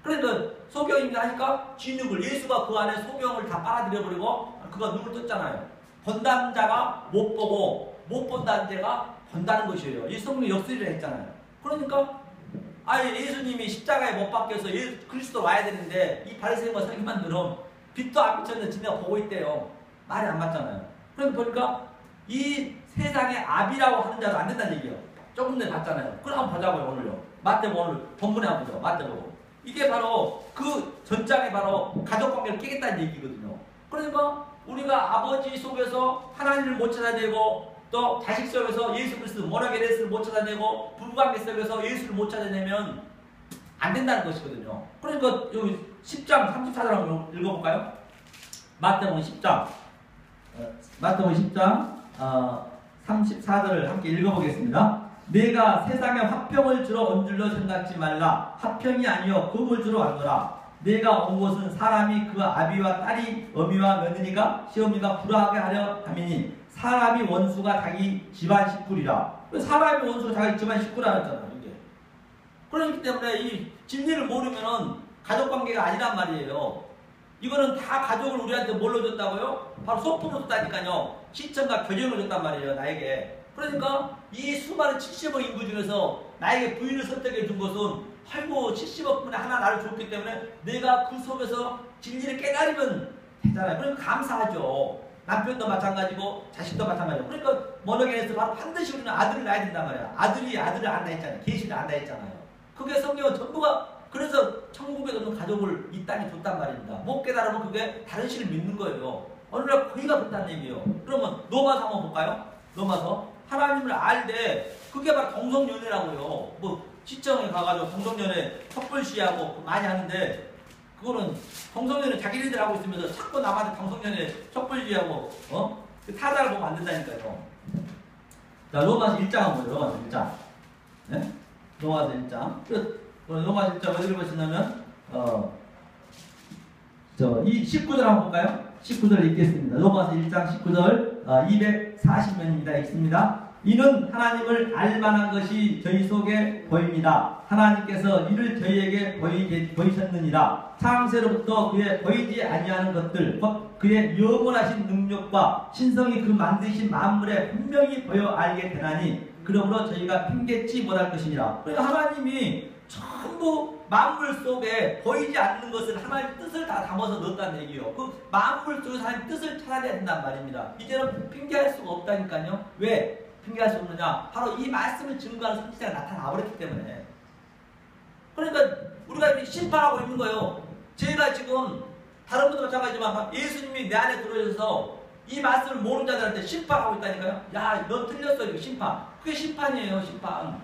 그러니까 소경입니다 하니까 진흙을, 예수가 그 안에 소경을 다 빨아들여버리고 그가 눈을 떴잖아요. 본다는 자가 못 보고 못 본다는 자가 본다는 것이에요. 이 성경 역설을 했잖아요. 그러니까 아예 예수님이 십자가에 못 박혀서 예수 그리스도 와야 되는데 이 바리새인과 서기관들은 빛도 안 비쳤는데 지네가 보고 있대요. 말이 안 맞잖아요. 그러니까 보니까 이 세상에 아비라고 하는 자도 안 된다는 얘기예요. 조금 전에 봤잖아요. 그럼 한번 보자고요. 오늘요. 마태복음 오늘 본문에 한번 보죠. 마태복음. 이게 바로 그 전장에 바로 가족관계를 깨겠다는 얘기거든요. 그러니까 우리가 아버지 속에서 하나님을 못 찾아내고 또 자식 속에서 예수 그리스도 모노게네스를 못 찾아내고 부부관계 속에서 예수를 못 찾아내면 안 된다는 것이거든요. 그러니까 여기 10장 34절 한번 읽어볼까요? 마태복음 10장 마태복음 10장 34절을 함께 읽어보겠습니다. 내가 세상에 화평을 주러 온 줄로 생각지 말라. 화평이 아니요 금을 주러 왔노라. 내가 온 곳은 사람이 그 아비와 딸이 어미와 며느리가 시어미가 불화하게 하려 함이니 사람이 원수가 자기 집안 식구리라. 사람이 원수가 자기 집안 식구라 했잖아요. 이게. 그렇기 때문에 이 진리를 모르면은 가족관계가 아니란 말이에요. 이거는 다 가족을 우리한테 뭘로 줬다고요? 바로 소품을 줬다니까요. 시청과 교정을 줬단 말이에요. 나에게. 그러니까 이 수많은 70억 인구 중에서 나에게 부인을 선택해 준 것은 아이고 70억 분에 하나 나를 줬기 때문에 내가 그 속에서 진리를 깨달으면 되잖아요. 그러니까 감사하죠. 남편도 마찬가지고 자식도 마찬가지고. 그러니까 모노게네스 바로 반드시 우리는 아들을 낳아야 된단 말이야. 아들이 아들을 안다 했잖아요. 계시를 안다 했잖아요. 그게 성경은 전부가 그래서 천국에 없는 가족을 이 땅에 줬단 말입니다. 못 깨달으면 그게 다른 신을 믿는 거예요. 어느 날 거기가 그렇다는 얘기예요. 그러면 로마서 한번 볼까요? 로마서. 하나님을 알되 그게 바로 동성연애라고요. 뭐 시청에 가가지고 동성연애 촛불시하고 많이 하는데 그거는 동성연애 자기네들 하고 있으면서 자꾸 남한테 동성연애 촛불시하고 타자를 보면 안 된다니까요. 자, 로마서 1장 한번 보죠. 로마서 1장. 네? 로마서 1장. 로마서 1장 어디를 보시냐면 이 19절 한번 볼까요? 19절 읽겠습니다. 로마서 1장 19절 240면입니다. 읽습니다. 이는 하나님을 알만한 것이 저희 속에 보입니다. 하나님께서 이를 저희에게 보이셨느니라. 창세로부터 그의 보이지 아니하는 것들 곧 그의 영원하신 능력과 신성이 그 만드신 만물에 분명히 보여 알게 되나니 그러므로 저희가 핑계치 못할 것이니라. 그러니까 하나님이 전부 만물 속에 보이지 않는 것을 하나님의 뜻을 다 담아서 넣었다는 얘기예요. 그 만물 속에서 하나님의 뜻을 찾아내야 된단 말입니다. 이제는 핑계할 수가 없다니까요. 왜 핑계할 수 없느냐? 바로 이 말씀을 증거하는 선지자가 나타나 버렸기 때문에. 그러니까 우리가 심판하고 있는 거예요. 제가 지금 다른 분도 마찬가지지만 예수님이 내 안에 들어오셔서 이 말씀을 모르는 자들한테 심판하고 있다니까요. 야, 너 틀렸어. 이거 심판. 그게 심판이에요. 심판.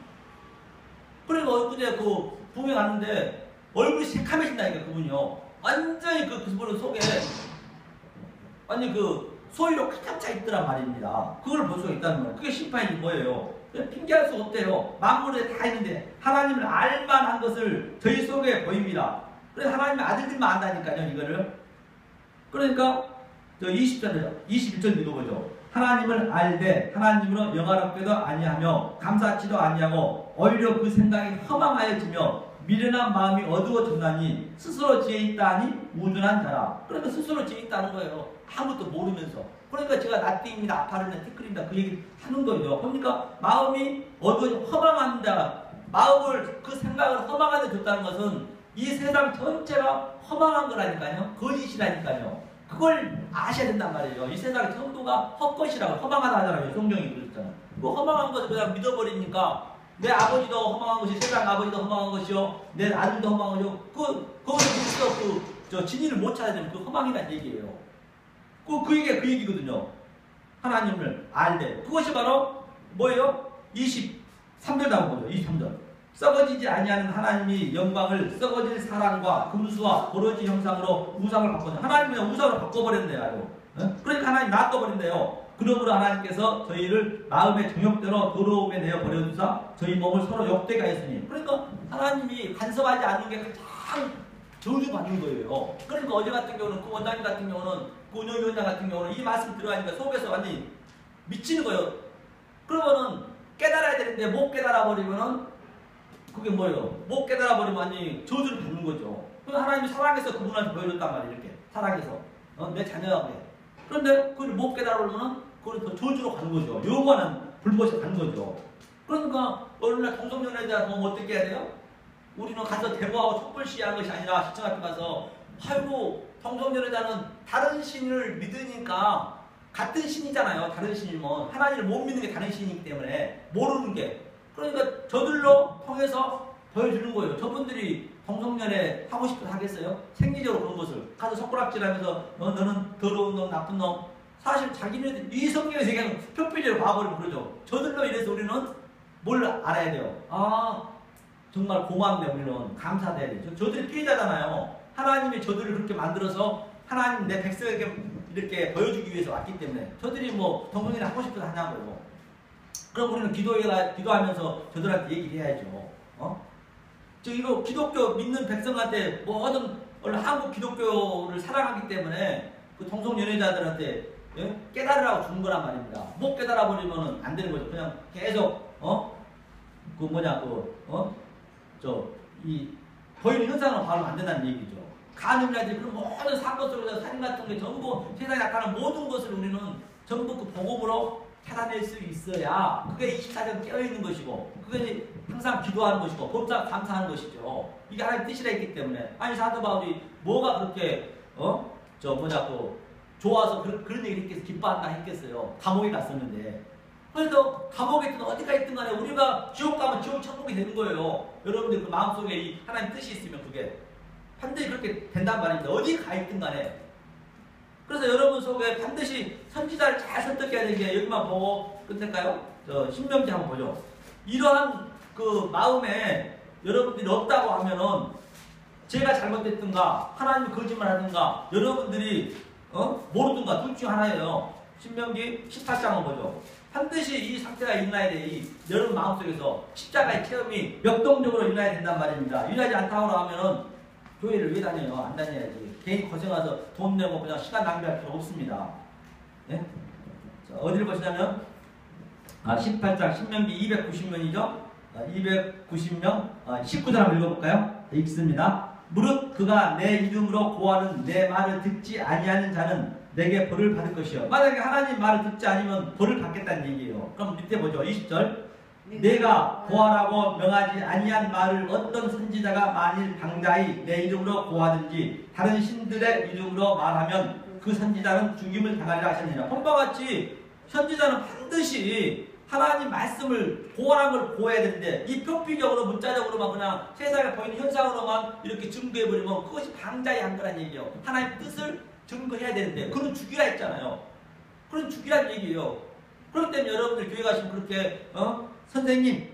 그러니까 엊그제 그 부흥회 갔는데 얼굴이 새카매진다니까 그분이요. 완전히 그분 속에 완전 그 소위로 가득 차 있더란 말입니다. 그걸 볼 수가 있다는 거예요. 그게 심판이 뭐예요? 핑계할 수 없대요. 만물에 다 있는데 하나님을 알만한 것을 저희 속에 보입니다. 그래서 하나님의 아들들만 안다니까요, 이거를. 그러니까 저 21절 믿어보죠. 하나님을 알되 하나님으로 영화롭게도 아니하며 감사치도 아니하고 오히려 그 생각이 허망하여지며 미련한 마음이 어두워졌나니 스스로 지혜 있다하니 우둔한 자라. 그러니까 스스로 지혜 있다는 거예요. 아무것도 모르면서. 그러니까 제가 나띵입니다, 아파르는 티끌입니다, 그 얘기 하는 거예요. 그러니까 마음이 허망한 자, 마음을 그 생각을 허망한 데 뒀다는 것은 이 세상 전체가 허망한 거라니까요. 거짓이라니까요. 그걸 아셔야 된단 말이에요. 이 세상 전부가 헛것이라고, 허망하다 하잖아요. 성경이 그랬잖아요. 그 허망한 것을 그냥 믿어버리니까 내 아버지도 허망한 것이, 세상 아버지도 허망한 것이요, 내 아들도 허망한 것이요, 거기서 저 진리를 못 찾아야 되는 그 허망이라는 얘기예요. 그 얘기가 그 얘기거든요. 하나님을 알되. 그것이 바로 뭐예요? 23절 나온 거죠. 23절. 썩어지지 아니하는 하나님이 영광을 썩어질 사랑과 금수와 버러지 형상으로 우상을 바꿔서, 하나님이 그냥 우상으로 바꿔버렸네요. 아주. 그러니까 하나님 놔둬버린대요. 그러므로 하나님께서 저희를 마음의 정욕대로 더러움에 내어 버려두사 저희 몸을 서로 욕되게 하였으니. 그러니까 하나님이 간섭하지 않는 게 가장 저주받는 거예요. 그러니까 어제 같은 경우는, 그 원장님 같은 경우는, 그 운영위원장 같은 경우는 이 말씀 들어가니까 속에서 완전히 미치는 거예요. 그러면은 깨달아야 되는데 못 깨달아 버리면은 그게 뭐예요? 못 깨달아 버리면 완전히 저주를 받는 거죠. 그래서 하나님이 사랑해서 그분한테 보여줬단 말이에요. 이렇게 사랑해서 내 자녀가 그래. 그런데 그걸 못 깨달아 버리면은 그걸 더 저주로 가는 거죠. 요구하는 불법에 가는 거죠. 그러니까 오늘날 동성연애에 대해서 어떻게 해야 돼요? 우리는 가서 데모하고 촛불 시위한 것이 아니라 시청 앞에 가서, 아이고 동성연애자는 다른 신을 믿으니까, 같은 신이잖아요. 다른 신이면 하나님을 못 믿는 게 다른 신이기 때문에 모르는 게, 그러니까 저들로 통해서 보여주는 거예요. 저분들이 동성연애 하고 싶어서 하겠어요? 생리적으로 그런 것을 가서 손가락질하면서 너는 더러운 놈, 나쁜 놈. 사실 자기네들 이 성경에서 그냥 표피적으로 봐버리면 그러죠. 저들로 인해서 우리는 뭘 알아야 돼요? 정말 고맙네, 우리는 감사돼야 돼요. 저들이 피해자잖아요. 하나님이 저들을 그렇게 만들어서 하나님 내 백성에게 이렇게 보여주기 위해서 왔기 때문에 저들이 뭐 동성연애 하고 싶어서 하냐고요. 그럼 우리는 기도하면서 저들한테 얘기를 해야죠. 이거 기독교 믿는 백성한테 모든 원래 한국 기독교를 사랑하기 때문에 그 동성연애자들한테 깨달으라고 주는 거란 말입니다. 못 깨달아 버리면은 안 되는 거죠. 그냥 계속 보이는 현상으로 봐면 안 된다는 얘기죠. 간음자들이 그런 모든 사건 속에서 살인 같은 게 전부 세상에 나타나는 모든 것을 우리는 전부 그 복음으로 찾아낼 수 있어야 그게 24시간 깨어있는 것이고, 그게 항상 기도하는 것이고, 범사 감사하는 것이죠. 이게 하나님 뜻이라 했기 때문에. 아니, 사도 바울이 뭐가 그렇게 좋아서 그런 얘기를 했겠어요. 기뻐한다 했겠어요. 감옥에 갔었는데. 그래서 감옥에 있든 어디가 있든 간에 우리가 지옥 가면 지옥 천국이 되는 거예요. 여러분들 그 마음속에 이 하나님 뜻이 있으면 그게 반드시 그렇게 된단 말입니다. 어디 가 있든 간에. 그래서 여러분 속에 반드시 선지자를 잘 설득해야 되는 게, 여기만 보고 끝낼까요? 신명기 한번 보죠. 이러한 그 마음에 여러분들이 없다고 하면은 제가 잘못됐든가 하나님이 거짓말하든가 여러분들이 모르든가 둘 중 하나예요. 신명기 18장을 보죠. 반드시 이 상태가 일어나야 돼. 이 여러분 마음속에서 십자가의 체험이 역동적으로 일어나야 된단 말입니다. 일어나지 않다고 하면은 교회를 왜 다녀요? 안 다녀야지. 개인 고생해서 돈 내고 그냥 시간 낭비할 필요 없습니다. 네? 자, 어디를 보시냐면 18장 신명기 290명이죠. 290명 19절 한번 읽어볼까요? 읽습니다. 무릇 그가 내 이름으로 고하는 내 말을 듣지 아니하는 자는 내게 벌을 받을 것이요. 만약에 하나님 말을 듣지 않으면 벌을 받겠다는 얘기예요. 그럼 밑에 보죠. 20절. 내가 고하라고 명하지 아니한 말을 어떤 선지자가 만일 방자히 내 이름으로 고하든지 다른 신들의 이름으로 말하면 그 선지자는 죽임을 당하리라 하셨느니라. 본바 같이 선지자는 반드시 하나님 말씀을 고하는 걸 고해야 되는데, 이 표피적으로 문자적으로만 그냥 세상에 보이는 현상으로만 이렇게 증거해버리면 그것이 방자히 한 거란 얘기예요. 하나님 뜻을 증거해야 되는데 그건 죽이라 했잖아요. 그건 죽이란 얘기예요. 그렇기 때문에 여러분들 교회 가시면 그렇게 선생님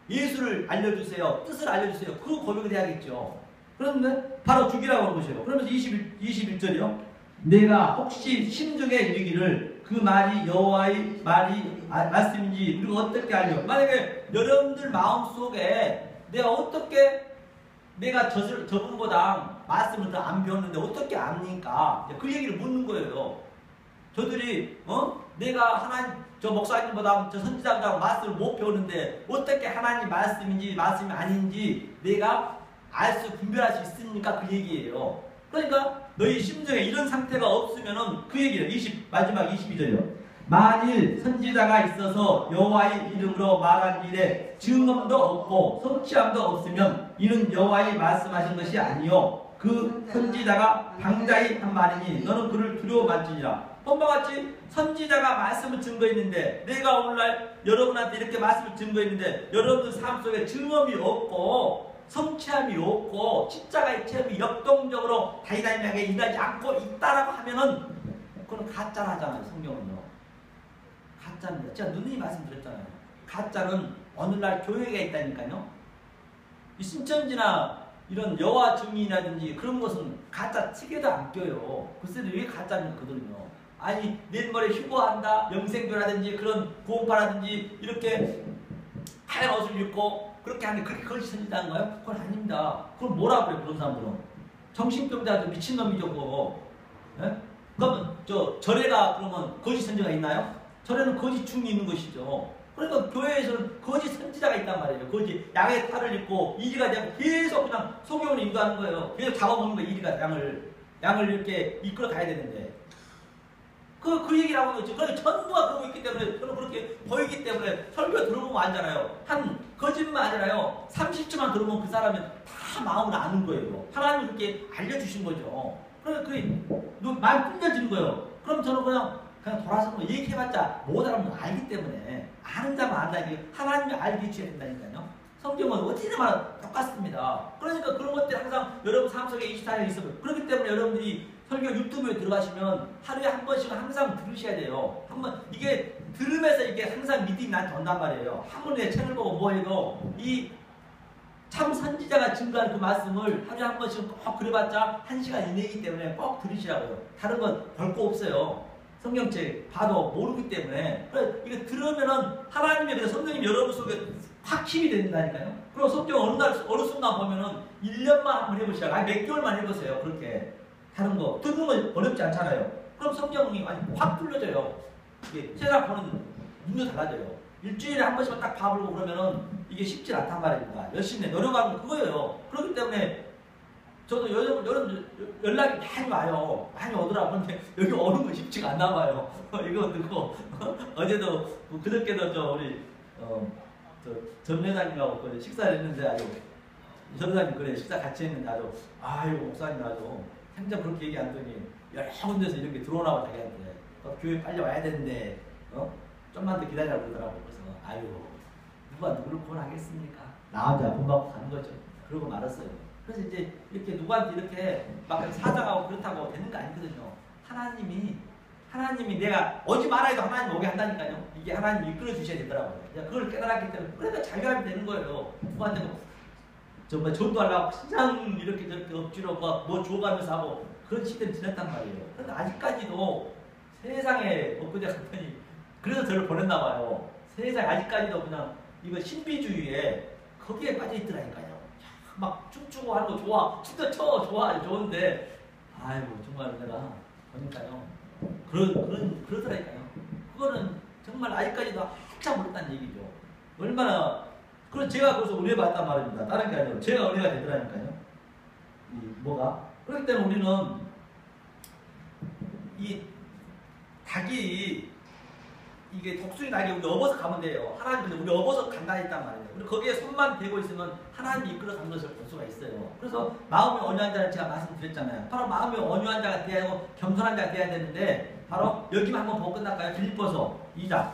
예수를 알려주세요, 뜻을 알려주세요, 그 고백을 해야겠죠. 그런데 바로 죽이라고 하는 것이에요. 그러면서 21절이요. 내가 혹시 심중에 이르기를 그 말이 여호와의 말씀인지 우리가 어떻게 알죠? 만약에 여러분들 마음속에 내가 저분보다 말씀을 더 안 배웠는데 어떻게 압니까? 그 얘기를 묻는 거예요. 저들이 내가 하나님 저 목사님보다 저 선지자보다 말씀을 못 배우는데 어떻게 하나님 말씀인지 말씀이 아닌지 내가 분별할 수 있습니까? 그 얘기예요. 그러니까 너희 심정에 이런 상태가 없으면은 그 얘기예요. 마지막 22절이요. 만일 선지자가 있어서 여호와의 이름으로 말한 일에 증언도 없고 성취함도 없으면 이는 여호와의 말씀하신 것이 아니요 그 선지자가 방자히 한 말이니 너는 그를 두려워할지니라. 본바 같이 선지자가 말씀을 증거했는데 내가 오늘날 여러분한테 이렇게 말씀을 증거했는데 여러분들 삶 속에 증언이 없고 성취함이 없고 십자가의 체험이 역동적으로 다이나믹하게 일하지 않고 있다라고 하면은 그건 가짜라 하잖아요. 성경은요. 가짜입니다. 제가 누누이 말씀드렸잖아요. 가짜는 오늘날 교회가 있다니까요. 이 신천지나 이런 여호와 증인이라든지 그런 것은 가짜 책에도 안 껴요. 글쎄 왜 가짜입니까 그들은요. 아니 내일 모레 휴거한다 영생교라든지 그런 구원파라든지 이렇게 하얀 옷을 입고 그렇게 하는데 그렇게 거짓 선지자인가요? 그건 아닙니다. 그럼 뭐라 그래요 그런 사람들은? 정신병자도 미친놈이죠 그거. 예? 그러면 절에가 그러면 거짓 선지자가 있나요? 절에는 거짓 중이 있는 것이죠. 그러니까 교회에서는 거짓 선지자가 있단 말이에요. 거짓 양의 탈을 입고 이리가 되고 계속 그냥 소경을 인도하는 거예요. 계속 잡아먹는 거예요. 이리가 양을 이렇게 이끌어 가야 되는데 그 얘기를 하고 있지. 그러니까 전부가 그러고 있기 때문에 저는 그렇게 보이기 때문에 설교 들어보면 알잖아요. 한 거짓말 아니라요. 30초만 들어보면 그 사람은 다 마음을 아는 거예요. 하나님이 그렇게 알려주신 거죠. 그러니까 그게 마음 풀려지는 거예요. 그럼 저는 그냥 돌아서서 얘기해봤자 못 알아보면 알기 때문에 아는 자만 안다. 이게 하나님이 알게 해줘야 된다니까요. 성경은 어디나 똑같습니다. 그러니까 그런 것들이 항상 여러분 삶 속에 24년 있어요. 그렇기 때문에 여러분들이 설교 유튜브에 들어가시면 하루에 한 번씩은 항상 들으셔야 돼요. 한번 이게 들으면서 이게 항상 믿음이 나한테 온단 말이에요. 한 번 내 책을 보고 뭐 해도 이 참 선지자가 증거한 그 말씀을 하루에 한 번씩은 꼭 그려봤자 1시간 이내이기 때문에 꼭 들으시라고요. 다른 건 별 거 없어요. 성경책 봐도 모르기 때문에. 그래, 이거 들으면은 하나님의 그 성령님 여러분 속에 확 힘이 된다니까요. 그리고 성경 어느 순간 보면은 1년만 한번 해보시라고. 아니 몇 개월만 해보세요. 그렇게. 하는 거. 듣는 건 어렵지 않잖아요. 그럼 성경이 확 뚫려져요. 이게 세상 보는 눈도 달라져요. 일주일에 한 번씩만 딱 봐보고 그러면은 이게 쉽지 않단 말입니다. 열심히 노력하는 그거예요. 그렇기 때문에 저도 여러분 연락이 많이 와요. 많이 오더라고요. 근데 여기 오는 거 쉽지가 않나 봐요. 이거 듣고 어제도 그저께도 우리 전 회장님하고 식사를 했는데 아주 전 회장님 그래 식사 같이 했는데 아주 아유 목사님 아주 행정 그렇게 얘기 안 하더니 여러 군데서 이렇게 들어오라고 자기한테 교회 빨리 와야 되는데 좀만 더 기다리라고 그러더라고. 그래서 아유 누가 누구를 구원하겠습니까? 나 혼자 돈 받고 가는 거죠. 그러고 말았어요. 그래서 이제 이렇게 누구한테 이렇게 막 사장하고 그렇다고 되는 거 아니거든요. 하나님이 내가 오지 말아 해도 하나님 오게 한다니까요. 이게 하나님이 이끌어 주셔야 되더라고요. 그걸 깨달았기 때문에 그러니까 자유함이 되는 거예요. 누구한테 정말 전도하려고 그냥 이렇게 저렇게 억지로 뭐 줘가면서 하고 그런 시대는 지났단 말이에요. 그런데 아직까지도 세상에 엊그제 갔더니 그래서 저를 보냈나 봐요. 세상에 아직까지도 그냥 이거 신비주의에 거기에 빠져 있더라니까요. 막 춤추고 하는 거 좋아. 춤도 춰 좋아. 좋은데 아이고 정말 내가 보니까요. 그러더라니까요. 그거는 정말 아직까지도 한참 모른다는 얘기죠. 얼마나 제가 그래서 은혜 받단 말입니다. 다른 게 아니고 제가 은혜가 되더라니까요. 뭐가? 그렇기 때문에 우리는 이 닭이 이게 독수리 닭이 우리 업어서 가면 돼요. 하나님은 우리 업어서 간다 했단 말이에요. 우리 거기에 손만 대고 있으면 하나님이 이끌어 간 것을 볼 수가 있어요. 그래서 마음이 온유한 자를 제가 말씀드렸잖아요. 바로 마음이 온유한 자가 돼야 하고 겸손한 자가 돼야 되는데 바로 여기만 한번 보고 끝날까요? 빌립보서 2장.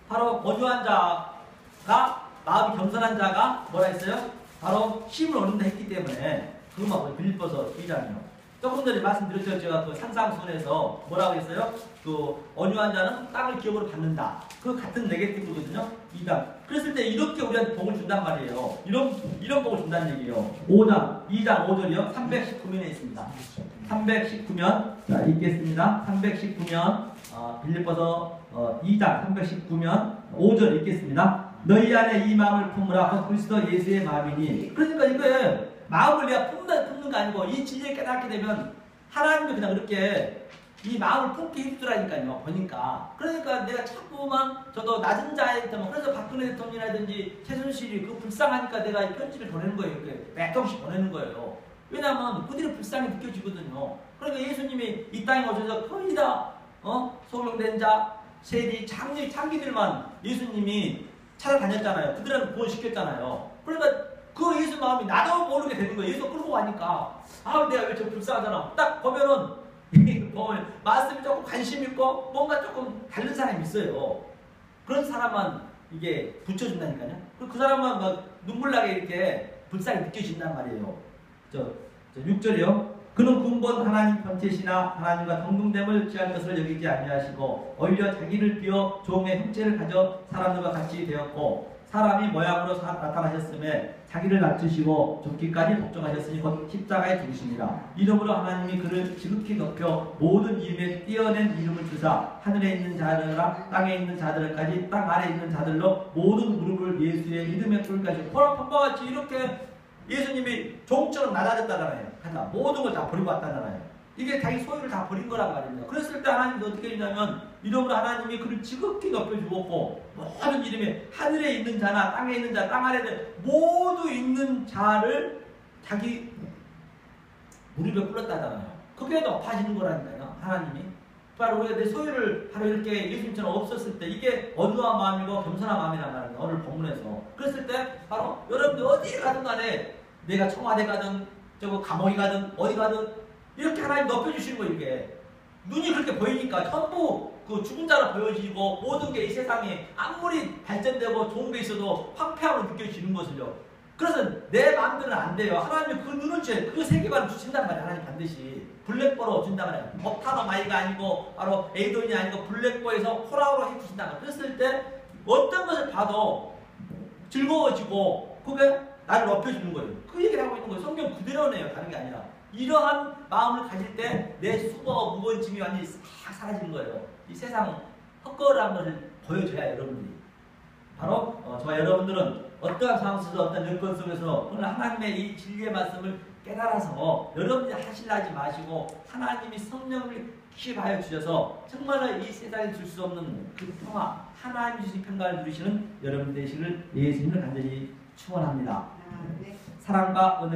바로 온유한 자가 마음이 겸손한 자가 뭐라 했어요? 바로 힘을 얻는다 했기 때문에 그것만 보세요. 빌립보서 2장이요. 조금 전에 말씀드렸죠. 제가 그 산상순에서 뭐라고 했어요? 그 온유한 자는 땅을 기업으로 받는다. 그 같은 네게티브거든요. 2장. 그랬을 때 이렇게 우리한테 복을 준단 말이에요. 이런 복을 준다는 얘기예요. 2장 5절이요. 319면에 있습니다. 319면 자, 읽겠습니다. 319면 빌립보서 2장 319면 5절 읽겠습니다. 너희 안에 이 마음을 품으라. 곧 그리스도 예수의 마음이니. 그러니까 이거에 마음을 내가 품는 거 아니고 이 진리를 깨닫게 되면 하나님도 그냥 그렇게 이 마음을 품게 힘들라니까요. 보니까. 그러니까 내가 자꾸만 저도 낮은 자한테 그래서 박근혜 대통령이라든지 최순실이 그 불쌍하니까 내가 이 편지를 보내는 거예요. 이렇게 몇 통씩 보내는 거예요. 왜냐하면 그들이 불쌍히 느껴지거든요. 그러니까 예수님이 이 땅에 오셔서 거의 다 소명된 자, 세리, 장기들만 예수님이 찾아다녔잖아요. 그들은 구원시켰잖아요. 그러니까 그 예수 마음이 나도 모르게 되는 거예요. 예수 끌고 가니까 내가 왜 저 불쌍하잖아. 딱 보면은 보면 말씀이 조금 관심 있고 뭔가 조금 다른 사람이 있어요. 그런 사람만 이게 붙여준다니까요. 그 사람만 막 눈물 나게 이렇게 불쌍히 느껴진단 말이에요. 6절이요. 그는 근본 하나님 편체시나 하나님과 동등됨을 취할 것을 여기지 아니하시고 오히려 자기를 비워 종의 형체를 가져 사람들과 같이 되었고 사람이 모양으로 나타나셨음에 자기를 낮추시고 죽기까지 복종하셨으니 곧 십자가에 죽으십니다. 이러므로 하나님이 그를 지극히 높여 모든 이름에 뛰어낸 이름을 주사 하늘에 있는 자들과 땅에 있는 자들까지 땅 아래에 있는 자들로 모든 무릎을 예수의 이름에 꿇까지 보라판과 같이 이렇게 예수님이 종처럼 낮아졌다잖아요. 모든 걸 다 버리고 왔다잖아요. 이게 자기 소유를 다 버린 거란 말입니다. 그랬을 때 하나님이 어떻게 했냐면 이러므로 하나님이 그를 지극히 높여주었고 모든 이름에 하늘에 있는 자나 땅에 있는 자, 땅 아래에 모두 있는 자를 자기 무릎에 꿇었다잖아요. 그게 높아지는 거라니까요. 하나님이. 바로 우리가 내 소유를 바로 이렇게 예수님처럼 없었을 때 이게 어두한 마음이고 겸손한 마음이란 말이에요. 오늘 본문에서. 그랬을 때 바로 여러분들 어디 가든 간에 내가 청와대 가든 감옥에 가든 어디 가든 이렇게 하나님 높여주시는 거예요. 이게 눈이 그렇게 보이니까 전부 그 죽은 자로 보여지고 모든 게 이 세상에 아무리 발전되고 좋은 게 있어도 황폐함으로 느껴지는 것을요. 그래서 내 마음대로는 안 돼요. 하나님이 그 눈을 줘요. 그 세계관을 주신단 말이에요. 하나님 반드시 블랙보로 준단 말이에요. 업타너 마이가 아니고 바로 에이돈이 아니고 블랙보에서 호라우로 해주신단 말이에요. 그랬을 때 어떤 것을 봐도 즐거워지고 그게 나를 높여주는 거예요. 그 얘기를 하고 있는 거예요. 성경 그대로네요. 다른 게 아니라. 이러한 마음을 가질 때 내 수고 무거운 짐이 완전히 싹 사라지는 거예요. 이 세상 헛거라는 것을 보여줘야 여러분들이. 바로 저와 여러분들은 어떠한 상황 속에서 어떤 여건 속에서 오늘 하나님의 이 진리의 말씀을 깨달아서 여러분들이 하시려 하지 마시고 하나님이 성령을 기입하여 주셔서 정말로 이 세상에 줄 수 없는 그 평화, 하나님이 주신 평강을 누리시는 여러분 되시기를 예수님을 간절히 축원합니다. 사랑과 은혜